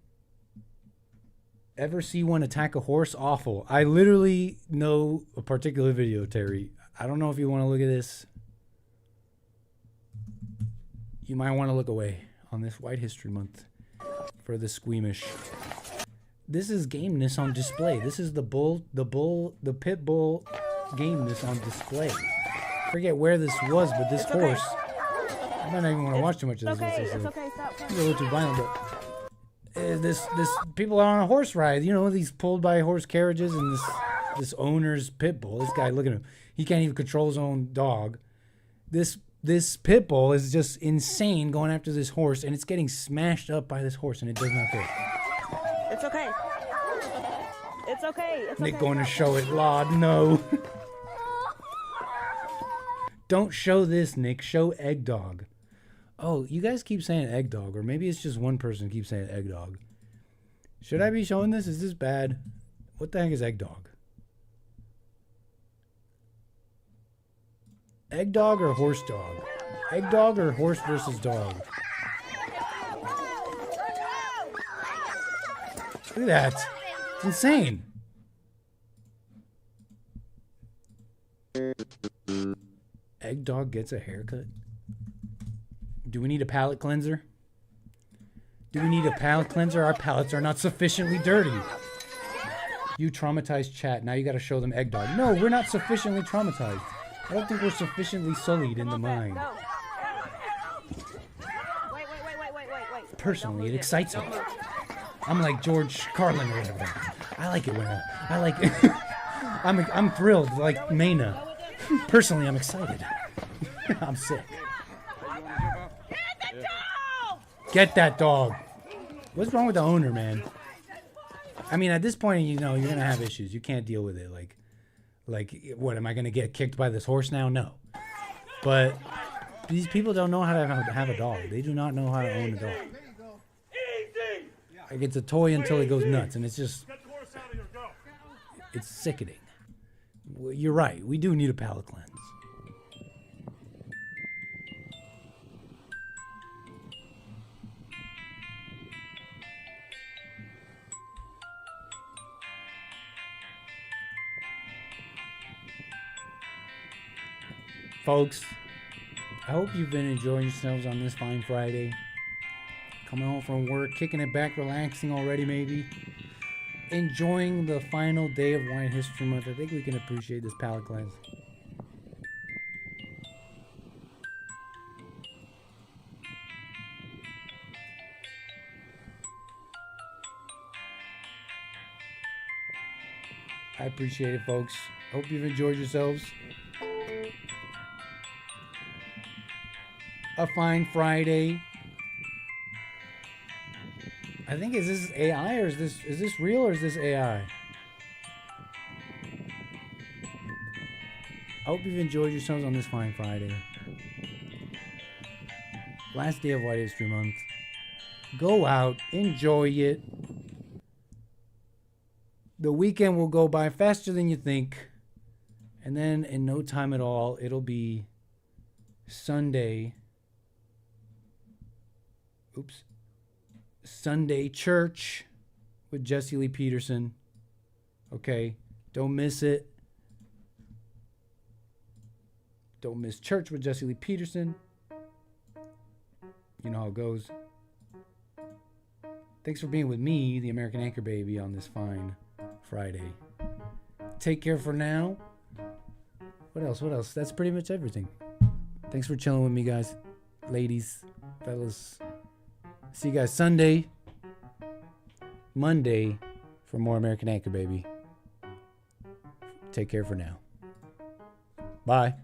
Ever see one attack a horse? Awful. I literally know a particular video, Terry. I don't know if you want to look at this. You might want to look away on this White History Month for the squeamish. This is gameness on display. This is the pit bull gameness on display. I forget where this was, but this horse. I might not even want to watch too much of this. It's okay, stop. It's a little too violent, but this people are on a horse ride. You know, these pulled by horse carriages, and this owner's pit bull. This guy, look at him. He can't even control his own dog. This pit bull is just insane going after this horse, and it's getting smashed up by this horse, and it does not care. It's okay. It's okay. It's Nick okay. going to show it, Lord, no. Don't show this, Nick. Show Egg Dog. Oh, you guys keep saying Egg Dog, or maybe it's just one person keeps saying Egg Dog. Should I be showing this? Is this bad? What the heck is Egg Dog? Egg Dog or Horse Dog? Egg Dog or horse versus dog? Look at that. It's insane. Egg Dog gets a haircut. Do we need a palate cleanser? Do we need a palate cleanser? Our palates are not sufficiently dirty. You traumatized chat. Now you got to show them Egg Dog. No, we're not sufficiently traumatized. I don't think we're sufficiently sullied in the mind. Wait. Personally, it excites me. I'm like George Carlin or whatever. I like it when I like it. I'm thrilled, like Maina. Personally, I'm excited. I'm sick. Get that dog. What's wrong with the owner, man? I mean, at this point, you know, you're going to have issues. You can't deal with it. Like, what, am I going to get kicked by this horse now? No. But these people don't know how to have a dog. They do not know how to own a dog. Like, it's a toy until it goes nuts, and it's just, it's sickening. Well, you're right. We do need a palate cleanse. Folks, I hope you've been enjoying yourselves on this fine Friday. Coming home from work, kicking it back, relaxing already maybe. Enjoying the final day of White History Month. I think we can appreciate this palate cleanse. I appreciate it, folks. Hope you've enjoyed yourselves. A fine Friday. I think, is this AI or is this real or is this AI? I hope you've enjoyed yourselves on this fine Friday. Last day of White History Month. Go out, enjoy it. The weekend will go by faster than you think. And then in no time at all, it'll be Sunday. Oops. Sunday church with Jesse Lee Peterson. Okay, don't miss it. Don't miss church with Jesse Lee Peterson. You know how it goes. Thanks for being with me, the American Anchor Baby, on this fine Friday. Take care for now. What else? What else? That's pretty much everything. Thanks for chilling with me, guys. Ladies, fellas. See you guys Sunday, Monday for more American Anchor Baby. Take care for now. Bye.